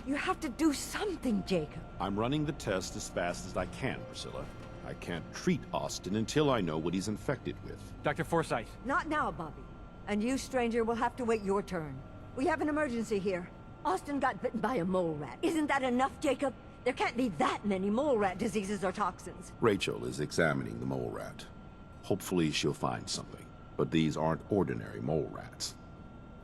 P: You have to do something, Jacob.
W: I'm running the test as fast as I can, Priscilla. I can't treat Austin until I know what he's infected with.
C: Dr. Forsyth.
P: Not now, Bobby. And you, stranger, will have to wait your turn. We have an emergency here. Austin got bitten by a mole rat. Isn't that enough, Jacob? There can't be that many mole rat diseases or toxins.
W: Rachel is examining the mole rat. Hopefully she'll find something. But these aren't ordinary mole rats.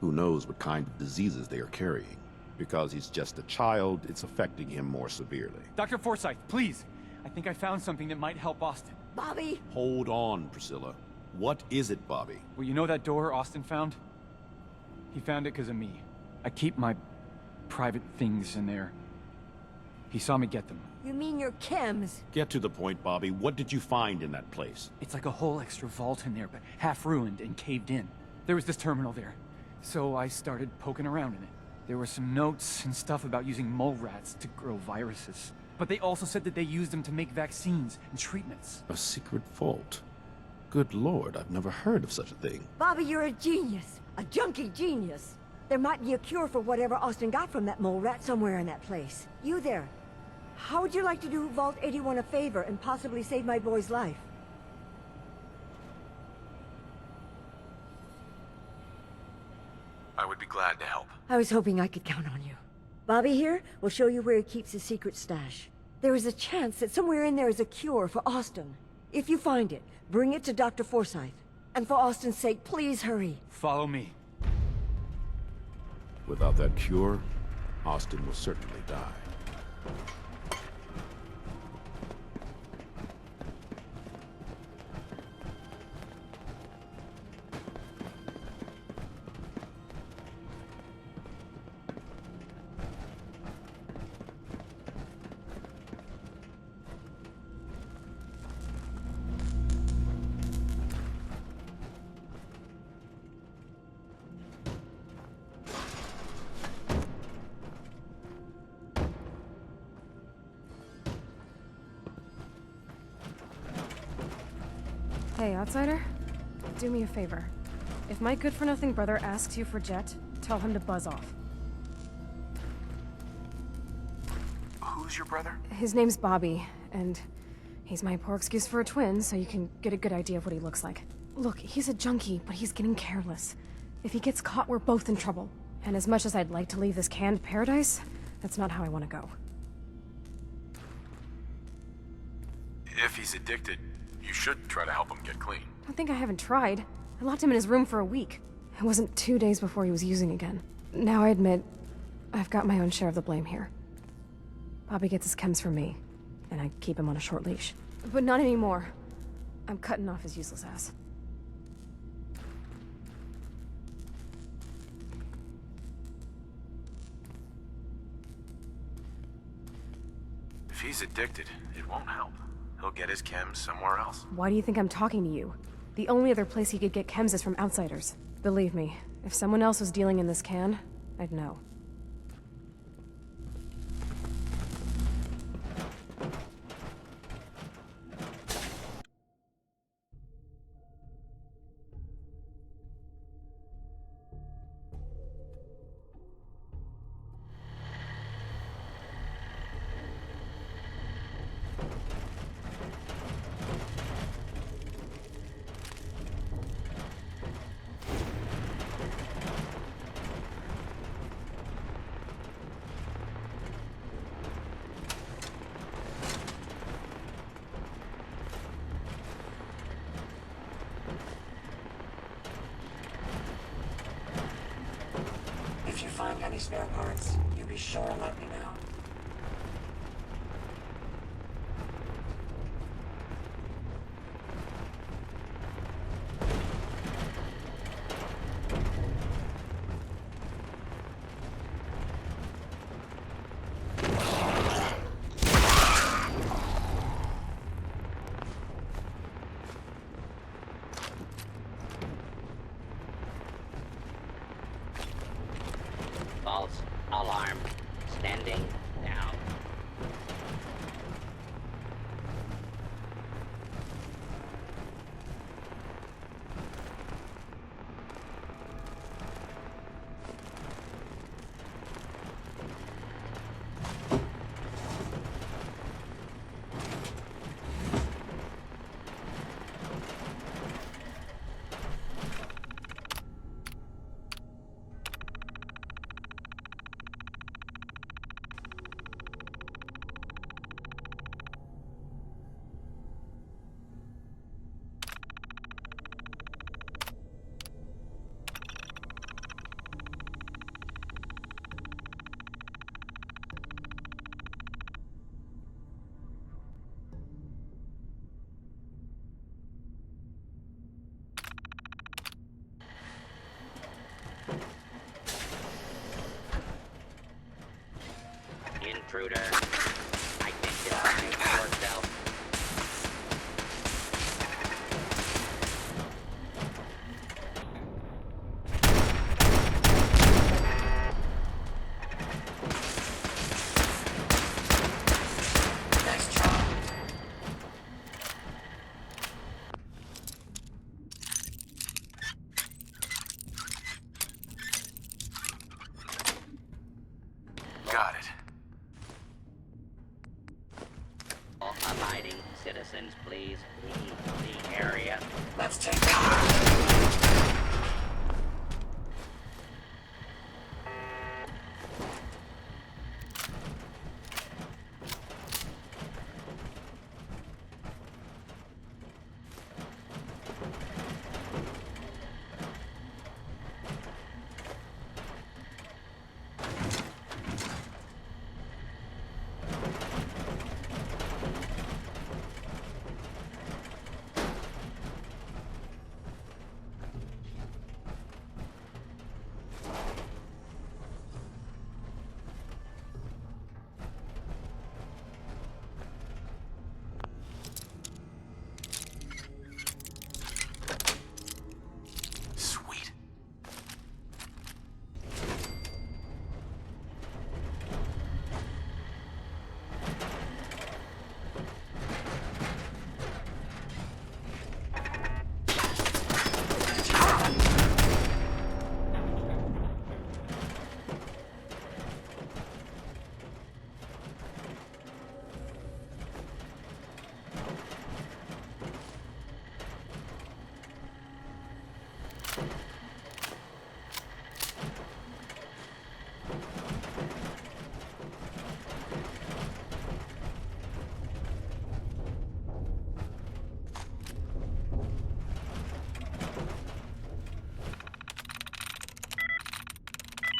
W: Who knows what kind of diseases they are carrying? Because he's just a child, it's affecting him more severely.
C: Dr. Forsyth, please. I think I found something that might help Austin.
P: Bobby!
W: Hold on, Priscilla. What is it, Bobby?
C: Well, you know that door Austin found? He found it because of me. I keep my private things in there.
M: He saw me get them.
P: You mean your chems?
W: Get to the point, Bobby. What did you find in that place?
M: It's like a whole extra vault in there, but half ruined and caved in. There was this terminal there, so I started poking around in it. There were some notes and stuff about using mole rats to grow viruses. But they also said that they used them to make vaccines and treatments.
W: A secret vault? Good lord, I've never heard of such a thing.
P: Bobby, you're a genius. A junkie genius. There might be a cure for whatever Austin got from that mole rat somewhere in that place. You there. How would you like to do Vault 81 a favor and possibly save my boy's life?
F: I would be glad to help.
P: I was hoping I could count on you. Bobby here will show you where he keeps his secret stash. There is a chance that somewhere in there is a cure for Austin. If you find it, bring it to Dr. Forsyth. And for Austin's sake, please hurry.
M: Follow me.
W: Without that cure, Austin will certainly die.
J: Hey, outsider. Do me a favor. If my good-for-nothing brother asks you for Jet, tell him to buzz off.
F: Who's your brother?
J: His name's Bobby, and he's my poor excuse for a twin, so you can get a good idea of what he looks like. Look, he's a junkie, but he's getting careless. If he gets caught, we're both in trouble. And as much as I'd like to leave this canned paradise, that's not how I want to go.
F: If he's addicted, you should try to help him get clean.
J: I think I haven't tried. I locked him in his room for a week. It wasn't 2 days before he was using again. Now I admit, I've got my own share of the blame here. Bobby gets his chems from me, and I keep him on a short leash. But not anymore. I'm cutting off his useless ass.
F: If he's addicted, it won't help. He'll get his chems somewhere else.
J: Why do you think I'm talking to you? The only other place he could get chems is from outsiders. Believe me, if someone else was dealing in this can, I'd know.
I: If you find any spare parts, you be sure and let me know.
N: False alarm. Standing down. Intruder.
F: Got it.
N: All abiding citizens, please leave the area.
I: Let's take cover.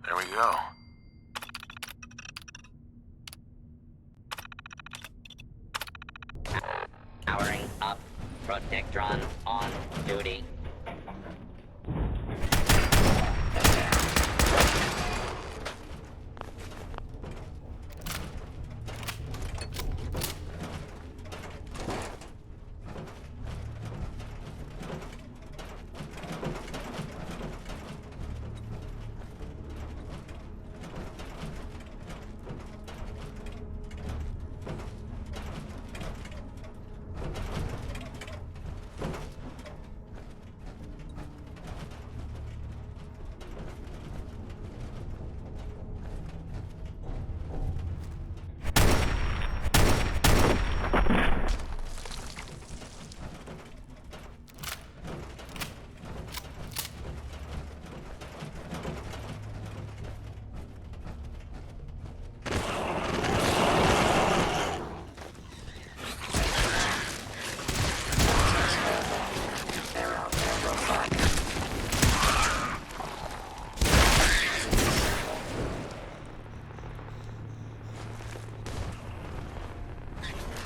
F: There we go.
N: Powering up. Protectron on duty.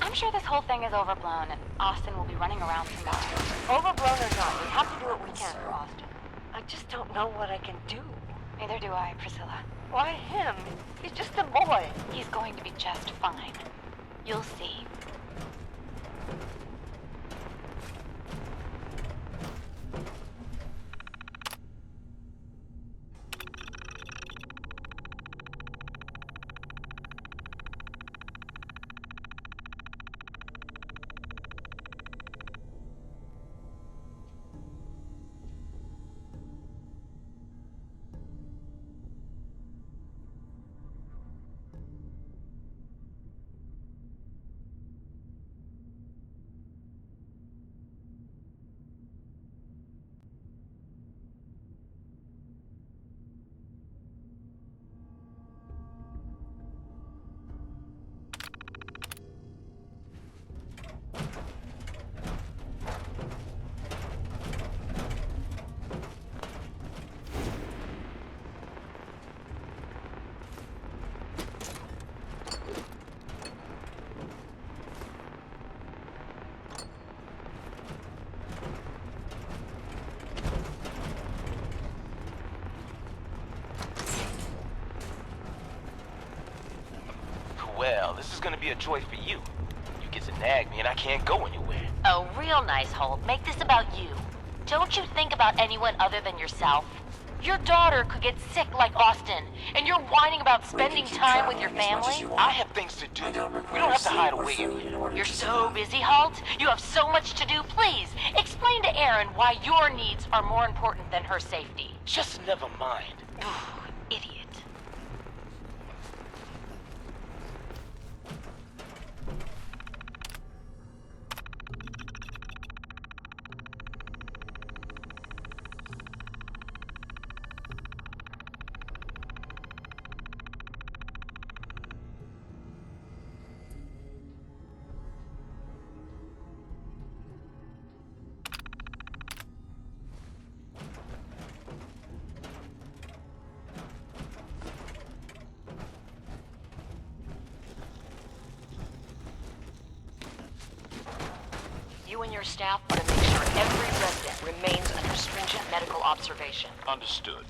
D: I'm sure this whole thing is overblown, and Austin will be running around tomorrow. Overblown or not, we have to do what we can for Austin. I just don't know what I can do. Neither do I, Priscilla. Why him? He's just a boy. He's going to be just fine. You'll see.
O: Well, this is gonna be a joy for you. You get to nag me and I can't go anywhere.
E: Oh, real nice, Holt. Make this about you. Don't you think about anyone other than yourself? Your daughter could get sick like Austin, and you're whining about spending time with your family?
O: I have things to do. We don't have to hide away in here.
E: You're so busy, Holt. You have so much to do. Please, explain to Erin why your needs are more important than her safety.
O: Just never mind.
E: Idiot.
H: You and your staff want to make sure every resident remains under stringent medical observation.
L: Understood.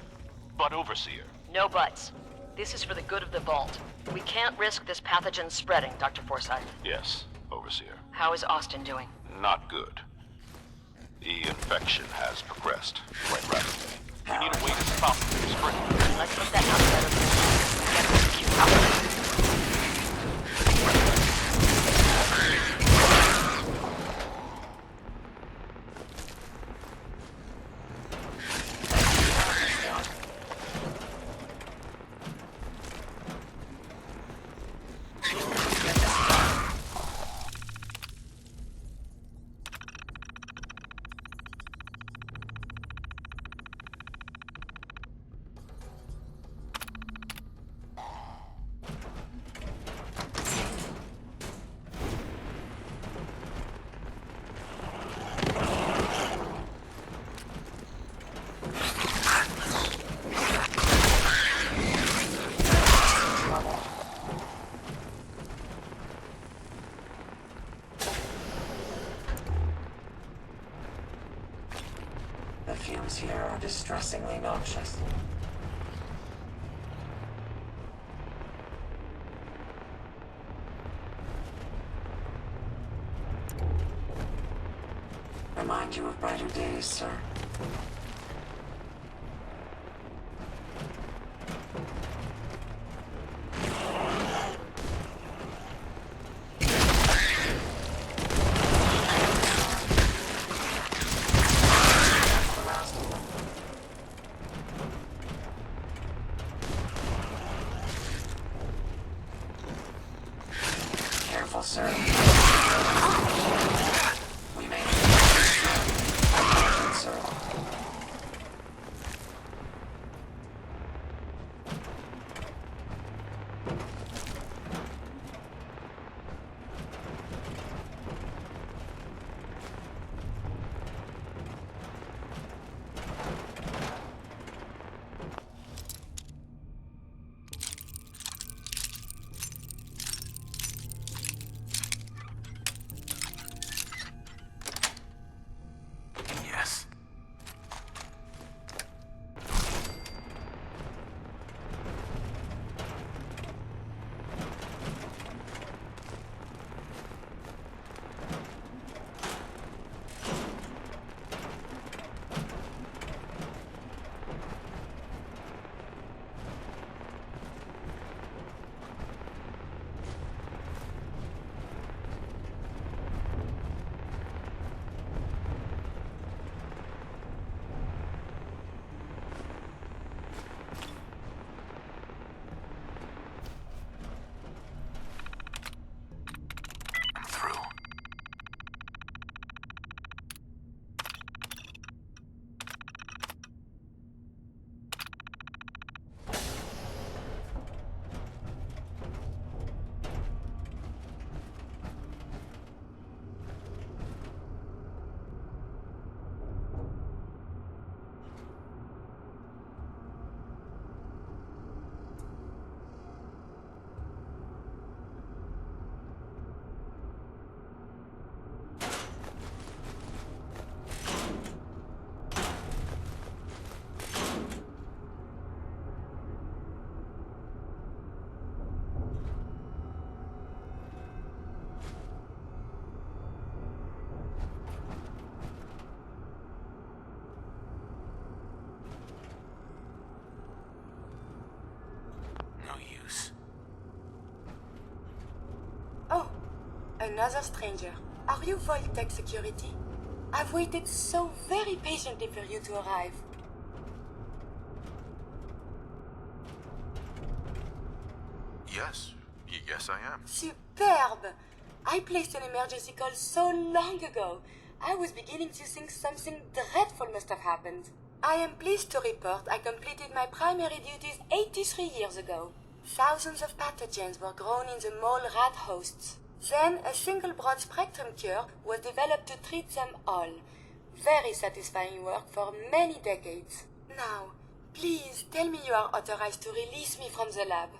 L: But Overseer...
H: No buts. This is for the good of the Vault. We can't risk this pathogen spreading, Dr. Forsyth.
L: Yes, Overseer.
H: How is Austin doing?
L: Not good. The infection has progressed quite rapidly. We need a way to stop it from spreading.
H: Let's put that outside of the get this queue.
I: The fumes here are distressingly noxious. Remind you of brighter days, sir. Careful, sir. We may need to sir.
G: Yes. I'm through. No use.
R: Oh, another stranger. Are you Vault-Tec security? I've waited so very patiently for you to arrive.
F: Yes. Yes, I am.
R: Superb! I placed an emergency call so long ago. I was beginning to think something dreadful must have happened. I am pleased to report I completed my primary duties 83 years ago. Thousands of pathogens were grown in the mole rat hosts. Then a single broad-spectrum cure was developed to treat them all. Very satisfying work for many decades. Now, please tell me you are authorized to release me from the lab.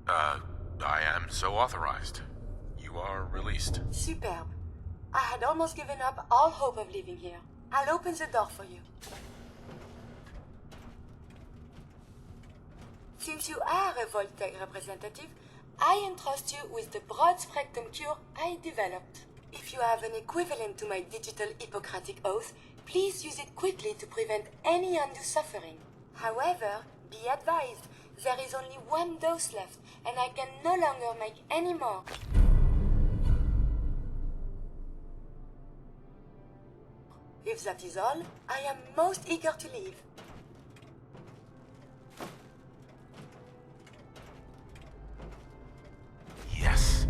F: I am so authorized. You are released.
R: Superb. I had almost given up all hope of leaving here. I'll open the door for you. Since you are a Voltec representative, I entrust you with the broad spectrum cure I developed. If you have an equivalent to my digital Hippocratic oath, please use it quickly to prevent any undue suffering. However, be advised, there is only one dose left, and I can no longer make any more. If that is all, I am most eager to leave.
F: Yes.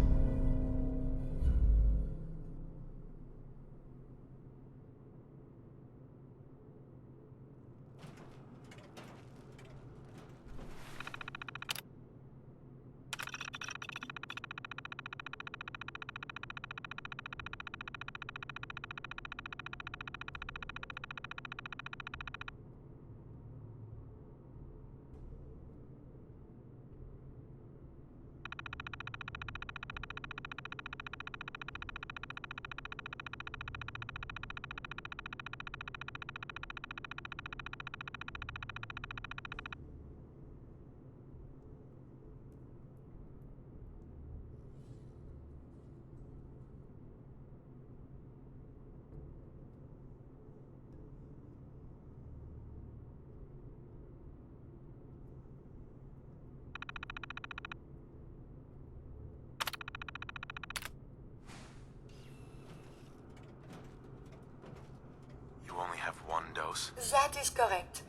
F: Only have one dose?
R: That is correct.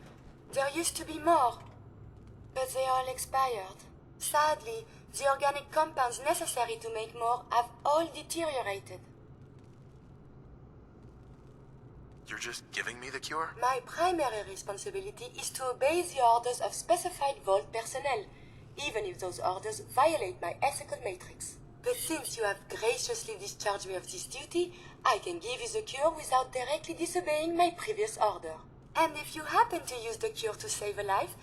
R: There used to be more, but they all expired. Sadly, the organic compounds necessary to make more have all deteriorated.
F: You're just giving me the cure?
R: My primary responsibility is to obey the orders of specified Vault personnel, even if those orders violate my ethical matrix. But since you have graciously discharged me of this duty, I can give you the cure without directly disobeying my previous order. And if you happen to use the cure to save a life,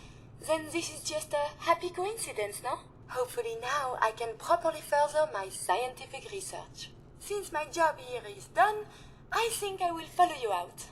R: then this is just a happy coincidence, no? Hopefully now I can properly further my scientific research. Since my job here is done, I think I will follow you out.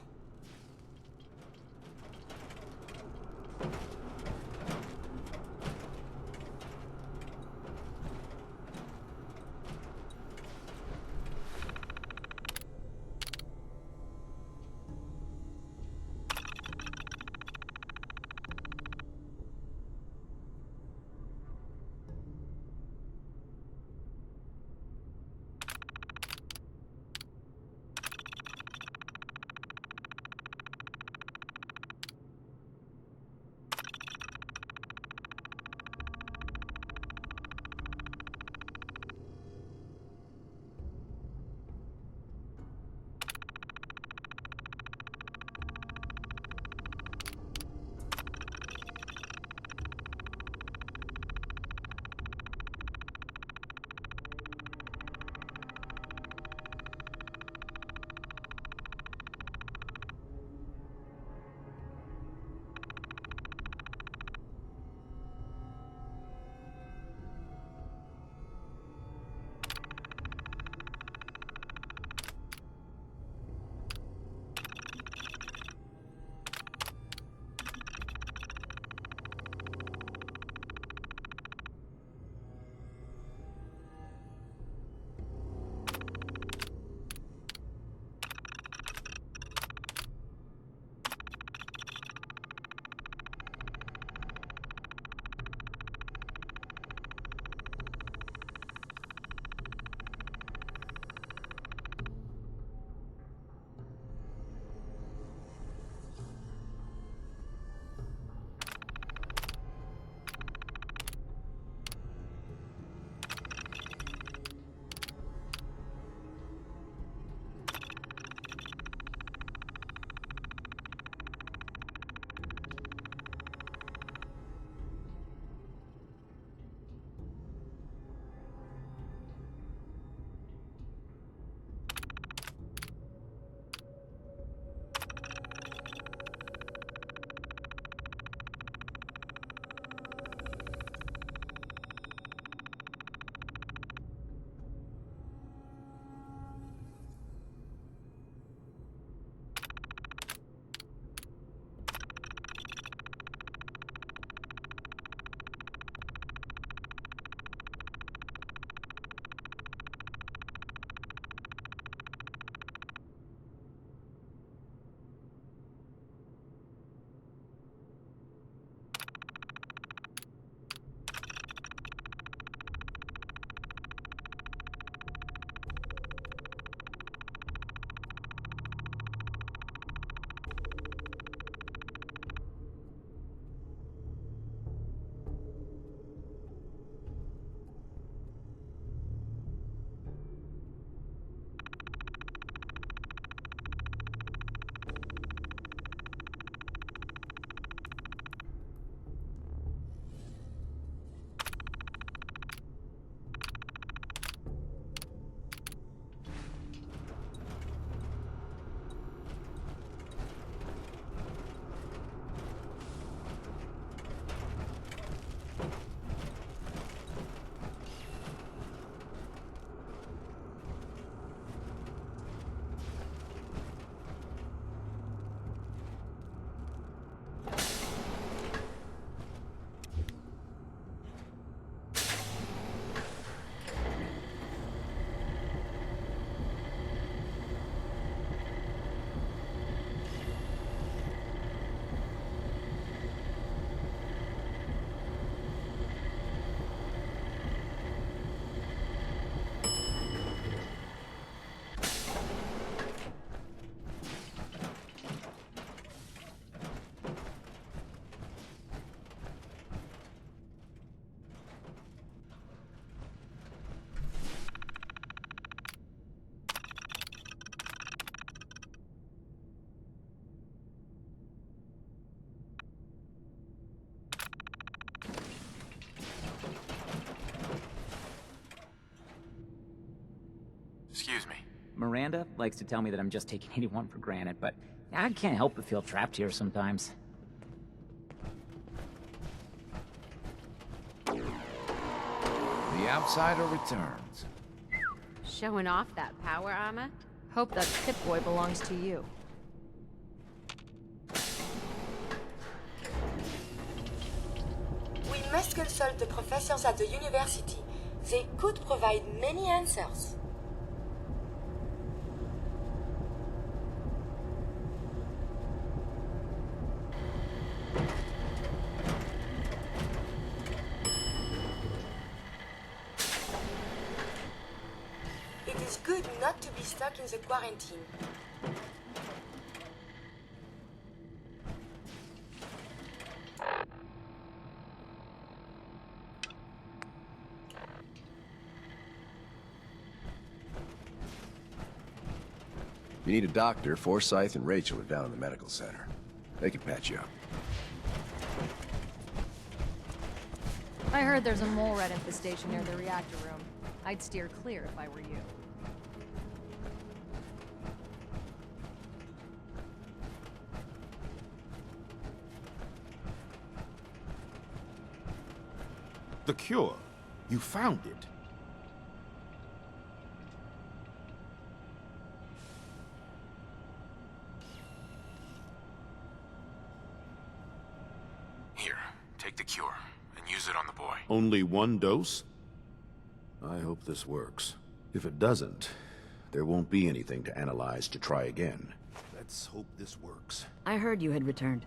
F: Excuse me.
A: Miranda likes to tell me that I'm just taking 81 for granted, but I can't help but feel trapped here sometimes.
Q: The Outsider returns.
U: Showing off that power armor? Hope that Pip-Boy belongs to you.
R: We must consult the professors at the university. They could provide many answers. It is good not to be stuck in the quarantine.
G: If you need a doctor, Forsyth and Rachel are down in the medical center. They can patch you up.
U: I heard there's a mole rat infestation near the reactor room. I'd steer clear if I were you.
W: The cure. You found it.
F: Here, take the cure, and use it on the boy.
W: Only one dose? I hope this works. If it doesn't, there won't be anything to analyze to try again. Let's hope this works.
H: I heard you had returned.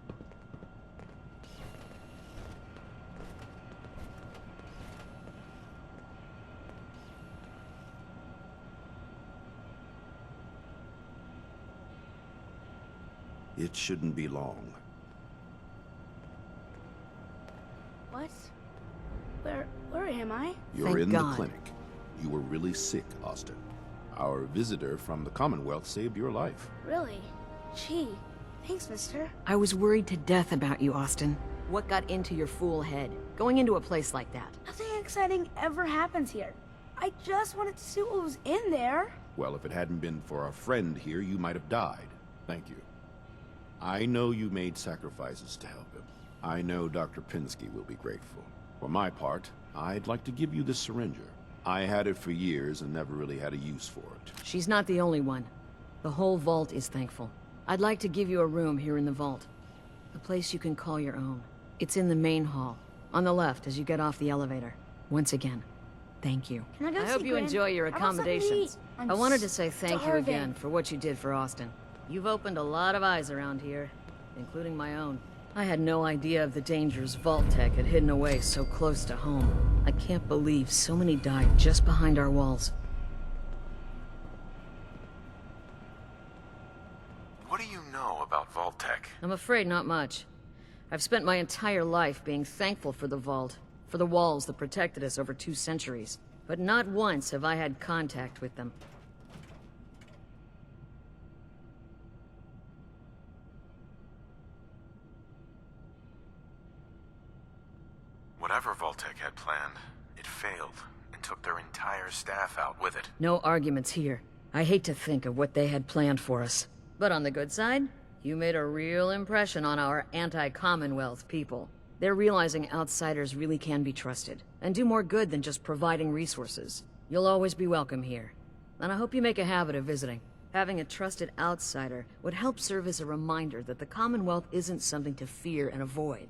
W: It shouldn't be long.
X: What? Where am I?
W: You're in the clinic. You were really sick, Austin. Our visitor from the Commonwealth saved your life.
X: Really? Gee, thanks, mister.
H: I was worried to death about you, Austin. What got into your fool head? Going into a place like that?
X: Nothing exciting ever happens here. I just wanted to see what was in there.
W: Well, if it hadn't been for our friend here, you might have died. Thank you. I know you made sacrifices to help him. I know Dr. Pinsky will be grateful. For my part, I'd like to give you this syringer. I had it for years and never really had a use for it.
H: She's not the only one. The whole vault is thankful. I'd like to give you a room here in the vault. A place you can call your own. It's in the main hall, on the left as you get off the elevator. Once again, thank you.
X: Can I go
H: I
X: see
H: hope you
X: Gwen?
H: enjoy your
X: How about something to
H: accommodations.
X: eat? I'm
H: I wanted to say thank you
X: starving.
H: again for what you did for Austin. You've opened a lot of eyes around here, including my own. I had no idea of the dangers Vault-Tec had hidden away so close to home. I can't believe so many died just behind our walls.
F: What do you know about Vault-Tec?
H: I'm afraid not much. I've spent my entire life being thankful for the Vault, for the walls that protected us over 2 centuries. But not once have I had contact with them.
F: Whatever Vault-Tec had planned, it failed and took their entire staff out with it.
H: No arguments here. I hate to think of what they had planned for us. But on the good side, you made a real impression on our anti-Commonwealth people. They're realizing outsiders really can be trusted, and do more good than just providing resources. You'll always be welcome here. And I hope you make a habit of visiting. Having a trusted outsider would help serve as a reminder that the Commonwealth isn't something to fear and avoid.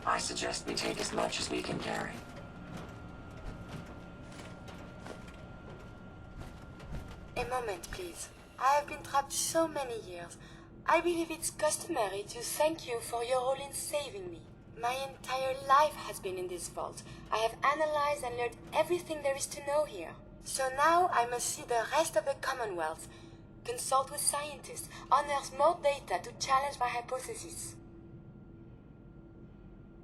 I: I suggest we take as much as we can carry.
R: A moment, please. I have been trapped so many years. I believe it's customary to thank you for your role in saving me. My entire life has been in this vault. I have analyzed and learned everything there is to know here. So now I must see the rest of the Commonwealth, consult with scientists, unearth more data to challenge my hypothesis.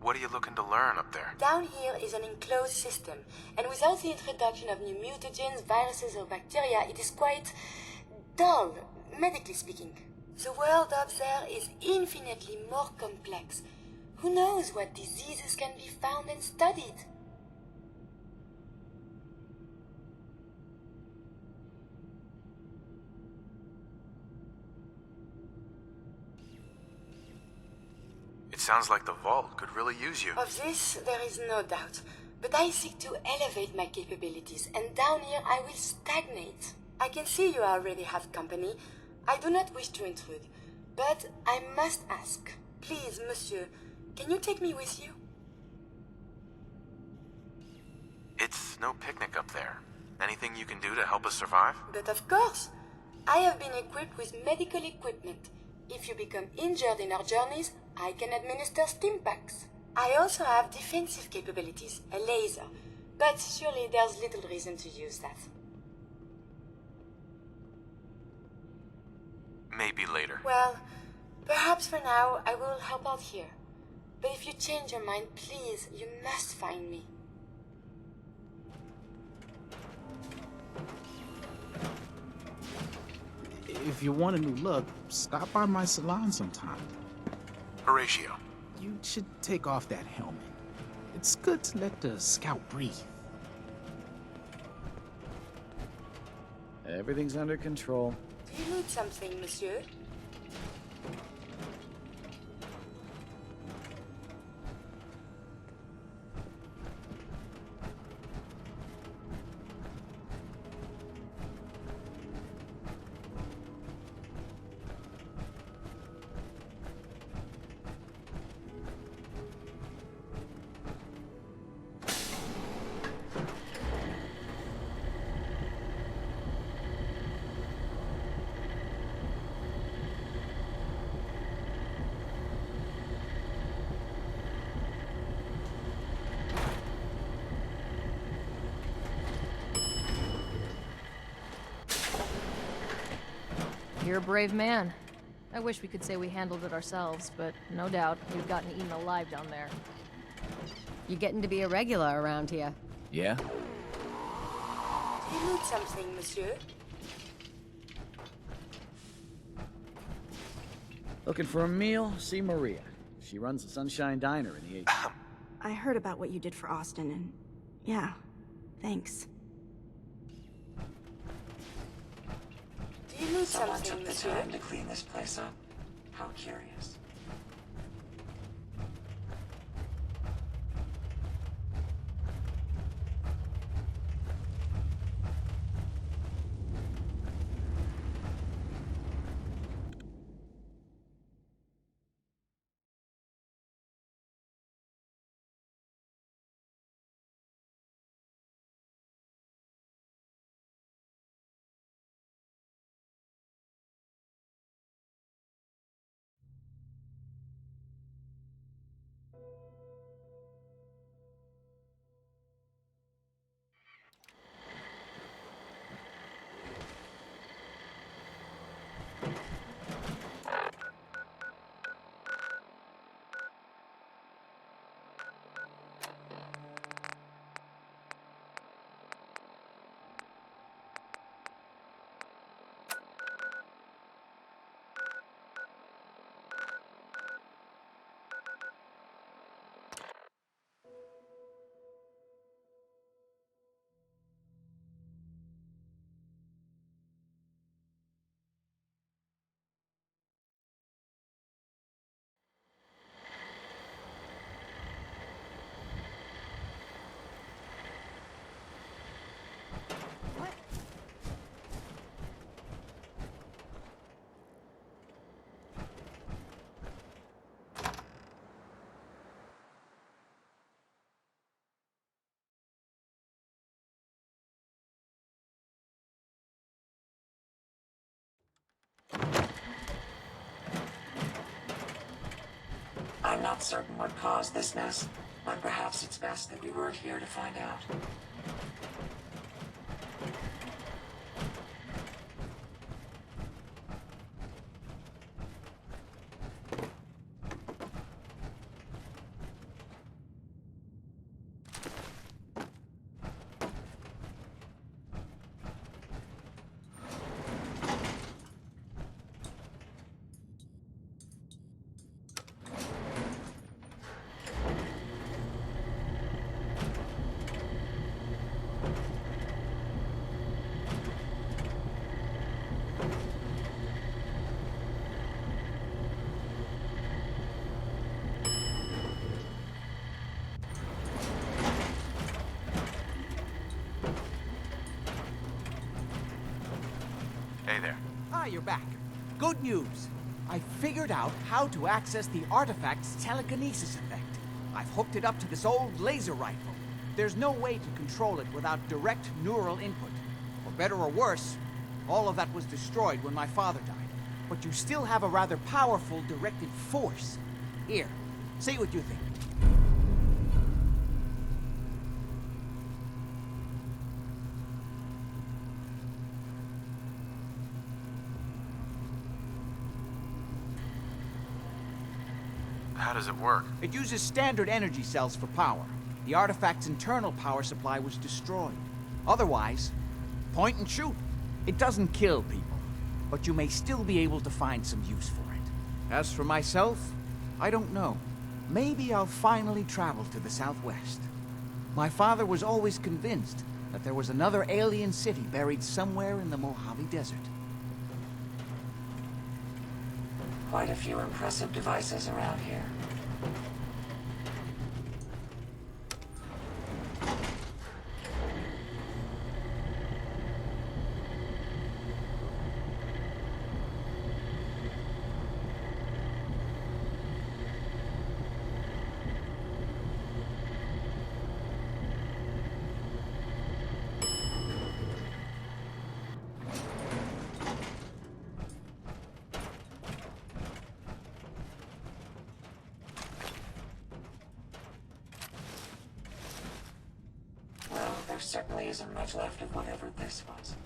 F: What are you looking to learn up there?
R: Down here is an enclosed system, and without the introduction of new mutagens, viruses or bacteria, it is quite dull, medically speaking. The world up there is infinitely more complex. Who knows what diseases can be found and studied?
F: It sounds like the vault could really use you.
R: Of this, there is no doubt. But I seek to elevate my capabilities, and down here I will stagnate. I can see you already have company. I do not wish to intrude, but I must ask. Please, monsieur, can you take me with you?
F: It's no picnic up there. Anything you can do to help us survive?
R: But of course. I have been equipped with medical equipment. If you become injured in our journeys, I can administer stim packs. I also have defensive capabilities, a laser. But surely there's little reason to use that.
F: Maybe later.
R: Well, perhaps for now I will help out here. But if you change your mind, please, you must find me.
B: If you want a new look, stop by my salon sometime.
F: Horatio.
B: You should take off that helmet. It's good to let the scout breathe.
M: Everything's under control.
R: Do you need something, monsieur?
U: You're a brave man. I wish we could say we handled it ourselves, but no doubt we've gotten eaten alive down there.
K: You're getting to be a regular around here.
Q: Yeah?
R: Do you need something, monsieur?
M: Looking for a meal? See Maria. She runs the Sunshine Diner in the H.
X: I heard about what you did for Austin, and yeah, thanks.
R: Do you need
I: Someone
R: something,
I: took the
R: monsieur?
I: time to clean this place up. How curious. I'm not certain what caused this mess, but perhaps it's best that we weren't here to find out.
F: Hey there.
C: Ah, you're back. Good news. I figured out how to access the artifact's telekinesis effect. I've hooked it up to this old laser rifle. There's no way to control it without direct neural input. For better or worse, all of that was destroyed when my father died. But you still have a rather powerful directed force. Here, see what you think.
F: How does it work?
C: It uses standard energy cells for power. The artifact's internal power supply was destroyed. Otherwise, point and shoot. It doesn't kill people, but you may still be able to find some use for it. As for myself, I don't know. Maybe I'll finally travel to the Southwest. My father was always convinced that there was another alien city buried somewhere in the Mojave Desert.
I: Quite a few impressive devices around here. There certainly isn't much left of whatever this was.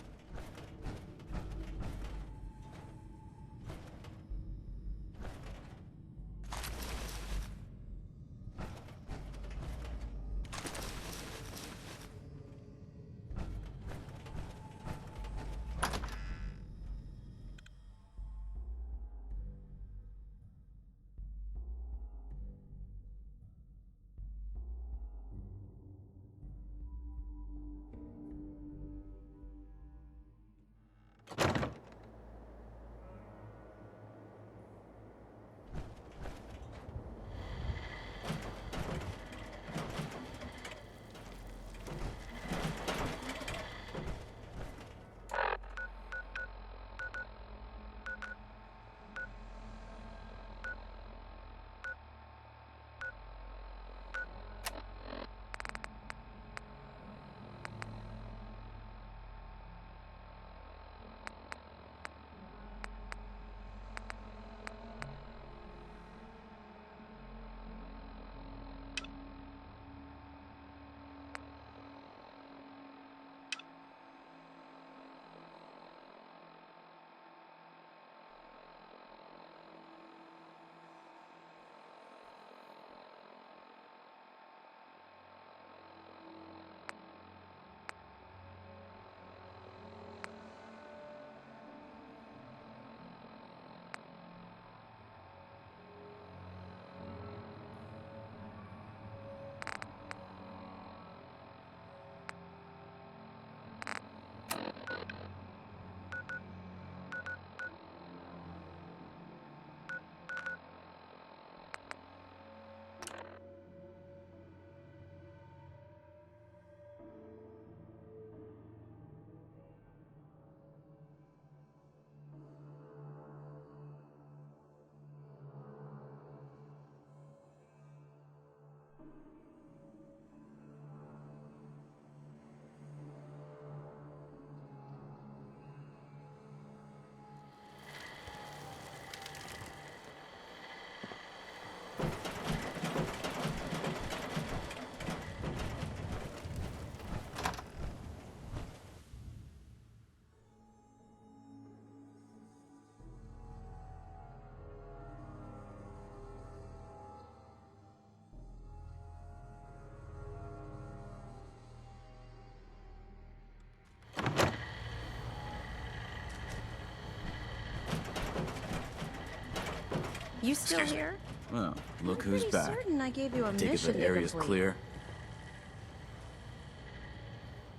S: You still here?
T: Well, look
S: I'm
T: who's
S: pretty
T: back.
S: certain I gave you a
T: Take it
S: mission
T: the
S: to
T: area's
S: complete.
T: clear?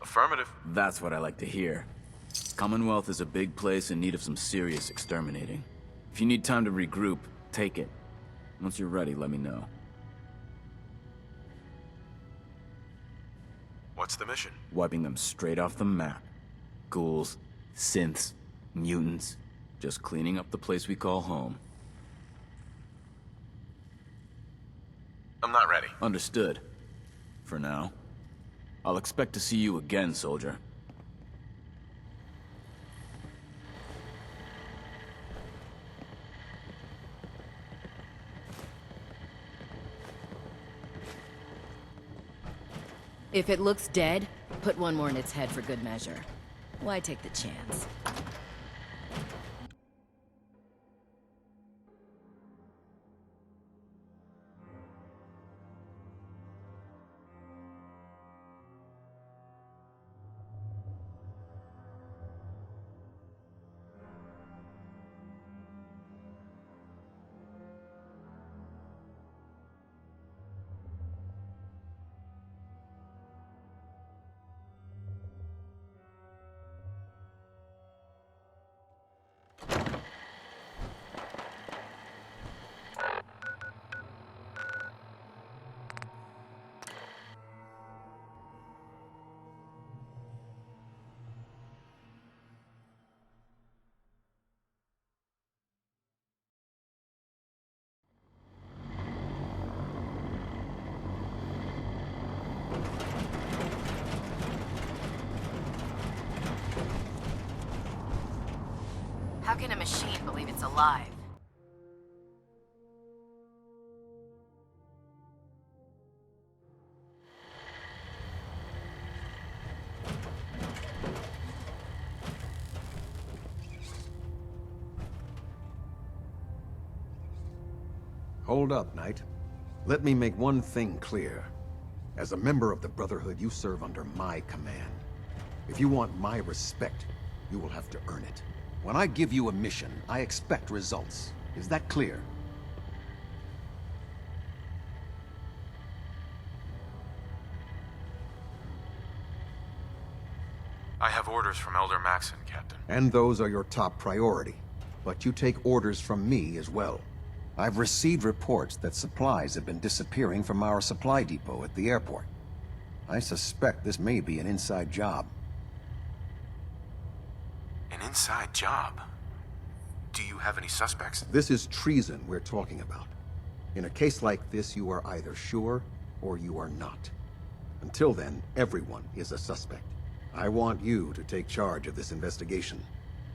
F: Affirmative.
T: That's what I like to hear. Commonwealth is a big place in need of some serious exterminating. If you need time to regroup, take it. Once you're ready, let me know.
F: What's the mission?
T: Wiping them straight off the map. Ghouls, synths, Mutants. Just cleaning up the place we call home.
F: I'm not ready.
T: Understood. For now. I'll expect to see you again, soldier.
K: If it looks dead, put one more in its head for good measure. Why take the chance?
H: How can a machine believe it's alive?
J: Hold up, Knight. Let me make one thing clear. As a member of the Brotherhood, you serve under my command. If you want my respect, you will have to earn it. When I give you a mission, I expect results. Is that clear?
F: I have orders from Elder Maxson, Captain.
J: And those are your top priority. But you take orders from me as well. I've received reports that supplies have been disappearing from our supply depot at the airport. I suspect this may be an inside job.
F: An inside job? Do you have any suspects?
J: This is treason we're talking about. In a case like this, you are either sure or you are not. Until then, everyone is a suspect. I want you to take charge of this investigation.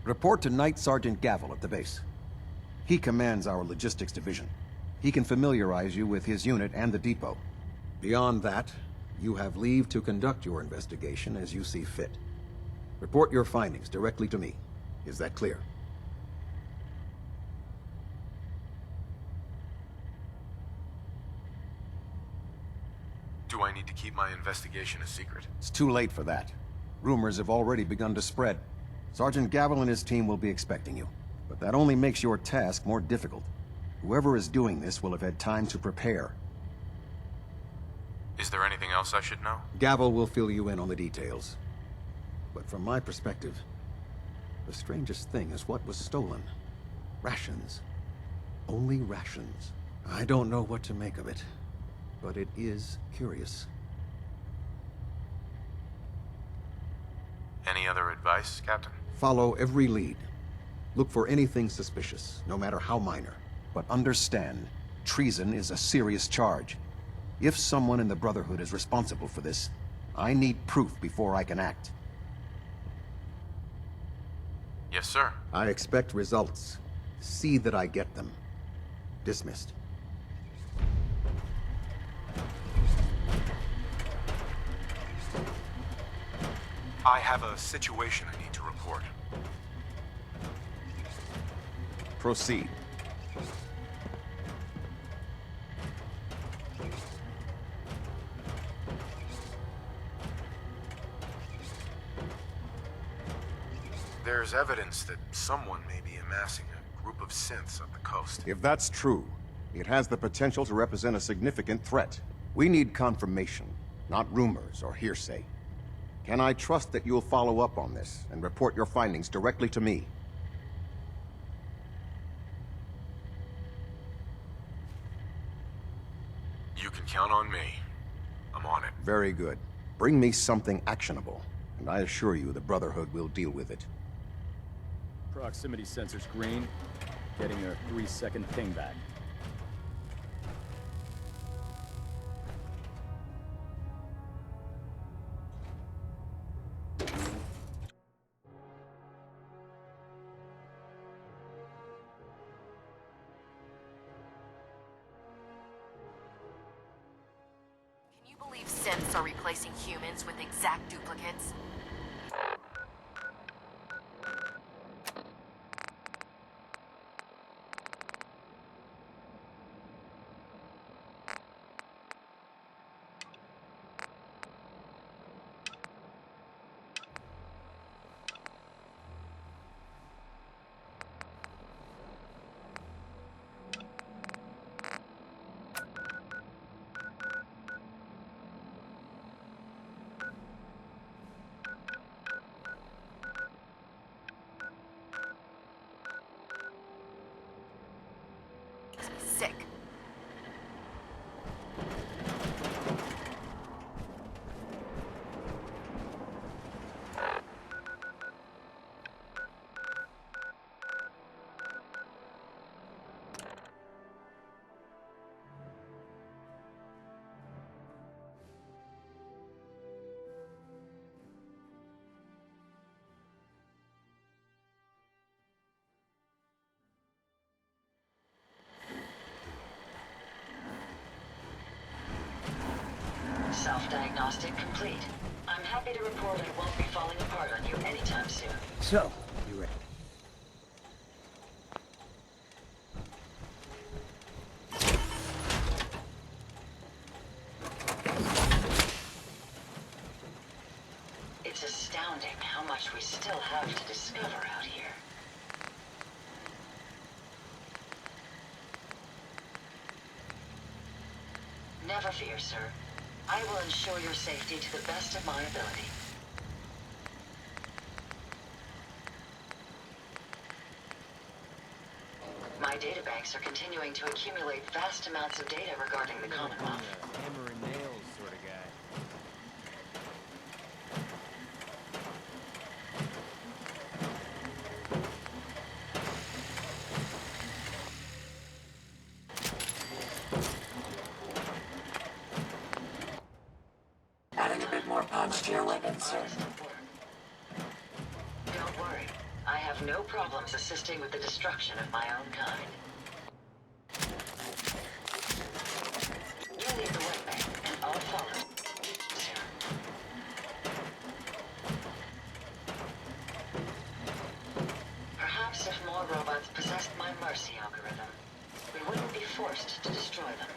J: Report to Night Sergeant Gavel at the base. He commands our logistics division. He can familiarize you with his unit and the depot. Beyond that, you have leave to conduct your investigation as you see fit. Report your findings directly to me. Is that clear?
F: Do I need to keep my investigation a secret?
J: It's too late for that. Rumors have already begun to spread. Sergeant Gavel and his team will be expecting you. But that only makes your task more difficult. Whoever is doing this will have had time to prepare.
F: Is there anything else I should know?
J: Gavel will fill you in on the details. But from my perspective, the strangest thing is what was stolen. Rations. Only rations. I don't know what to make of it, but it is curious.
F: Any other advice, Captain?
J: Follow every lead. Look for anything suspicious, no matter how minor. But understand, treason is a serious charge. If someone in the Brotherhood is responsible for this, I need proof before I can act.
F: Yes, sir.
J: I expect results. See that I get them. Dismissed.
F: I have a situation I need to report.
J: Proceed.
F: There's evidence that someone may be amassing a group of synths up the coast.
J: If that's true, it has the potential to represent a significant threat. We need confirmation, not rumors or hearsay. Can I trust that you'll follow up on this and report your findings directly to me?
F: You can count on me. I'm on it.
J: Very good. Bring me something actionable, and I assure you the Brotherhood will deal with it.
N: Proximity sensor's green. Getting a 3-second ping back.
K: Can you believe synths are replacing humans with exact duplicates? Sick.
I: Self-diagnostic complete. I'm happy to report I won't be falling apart on you anytime soon.
A: So, you ready?
I: It's astounding how much we still have to discover out here. Never fear, sir. I will ensure your safety to the best of my ability. My databanks are continuing to accumulate vast amounts of data regarding the Commonwealth.
M: Hammer and nails sort of guy.
I: Adding a bit more punch to your weapon, sir. Don't worry. I have no problems assisting with the destruction of my own kind. You lead the way, and I'll follow. Perhaps if more robots possessed my Mercy algorithm, we wouldn't be forced to destroy them.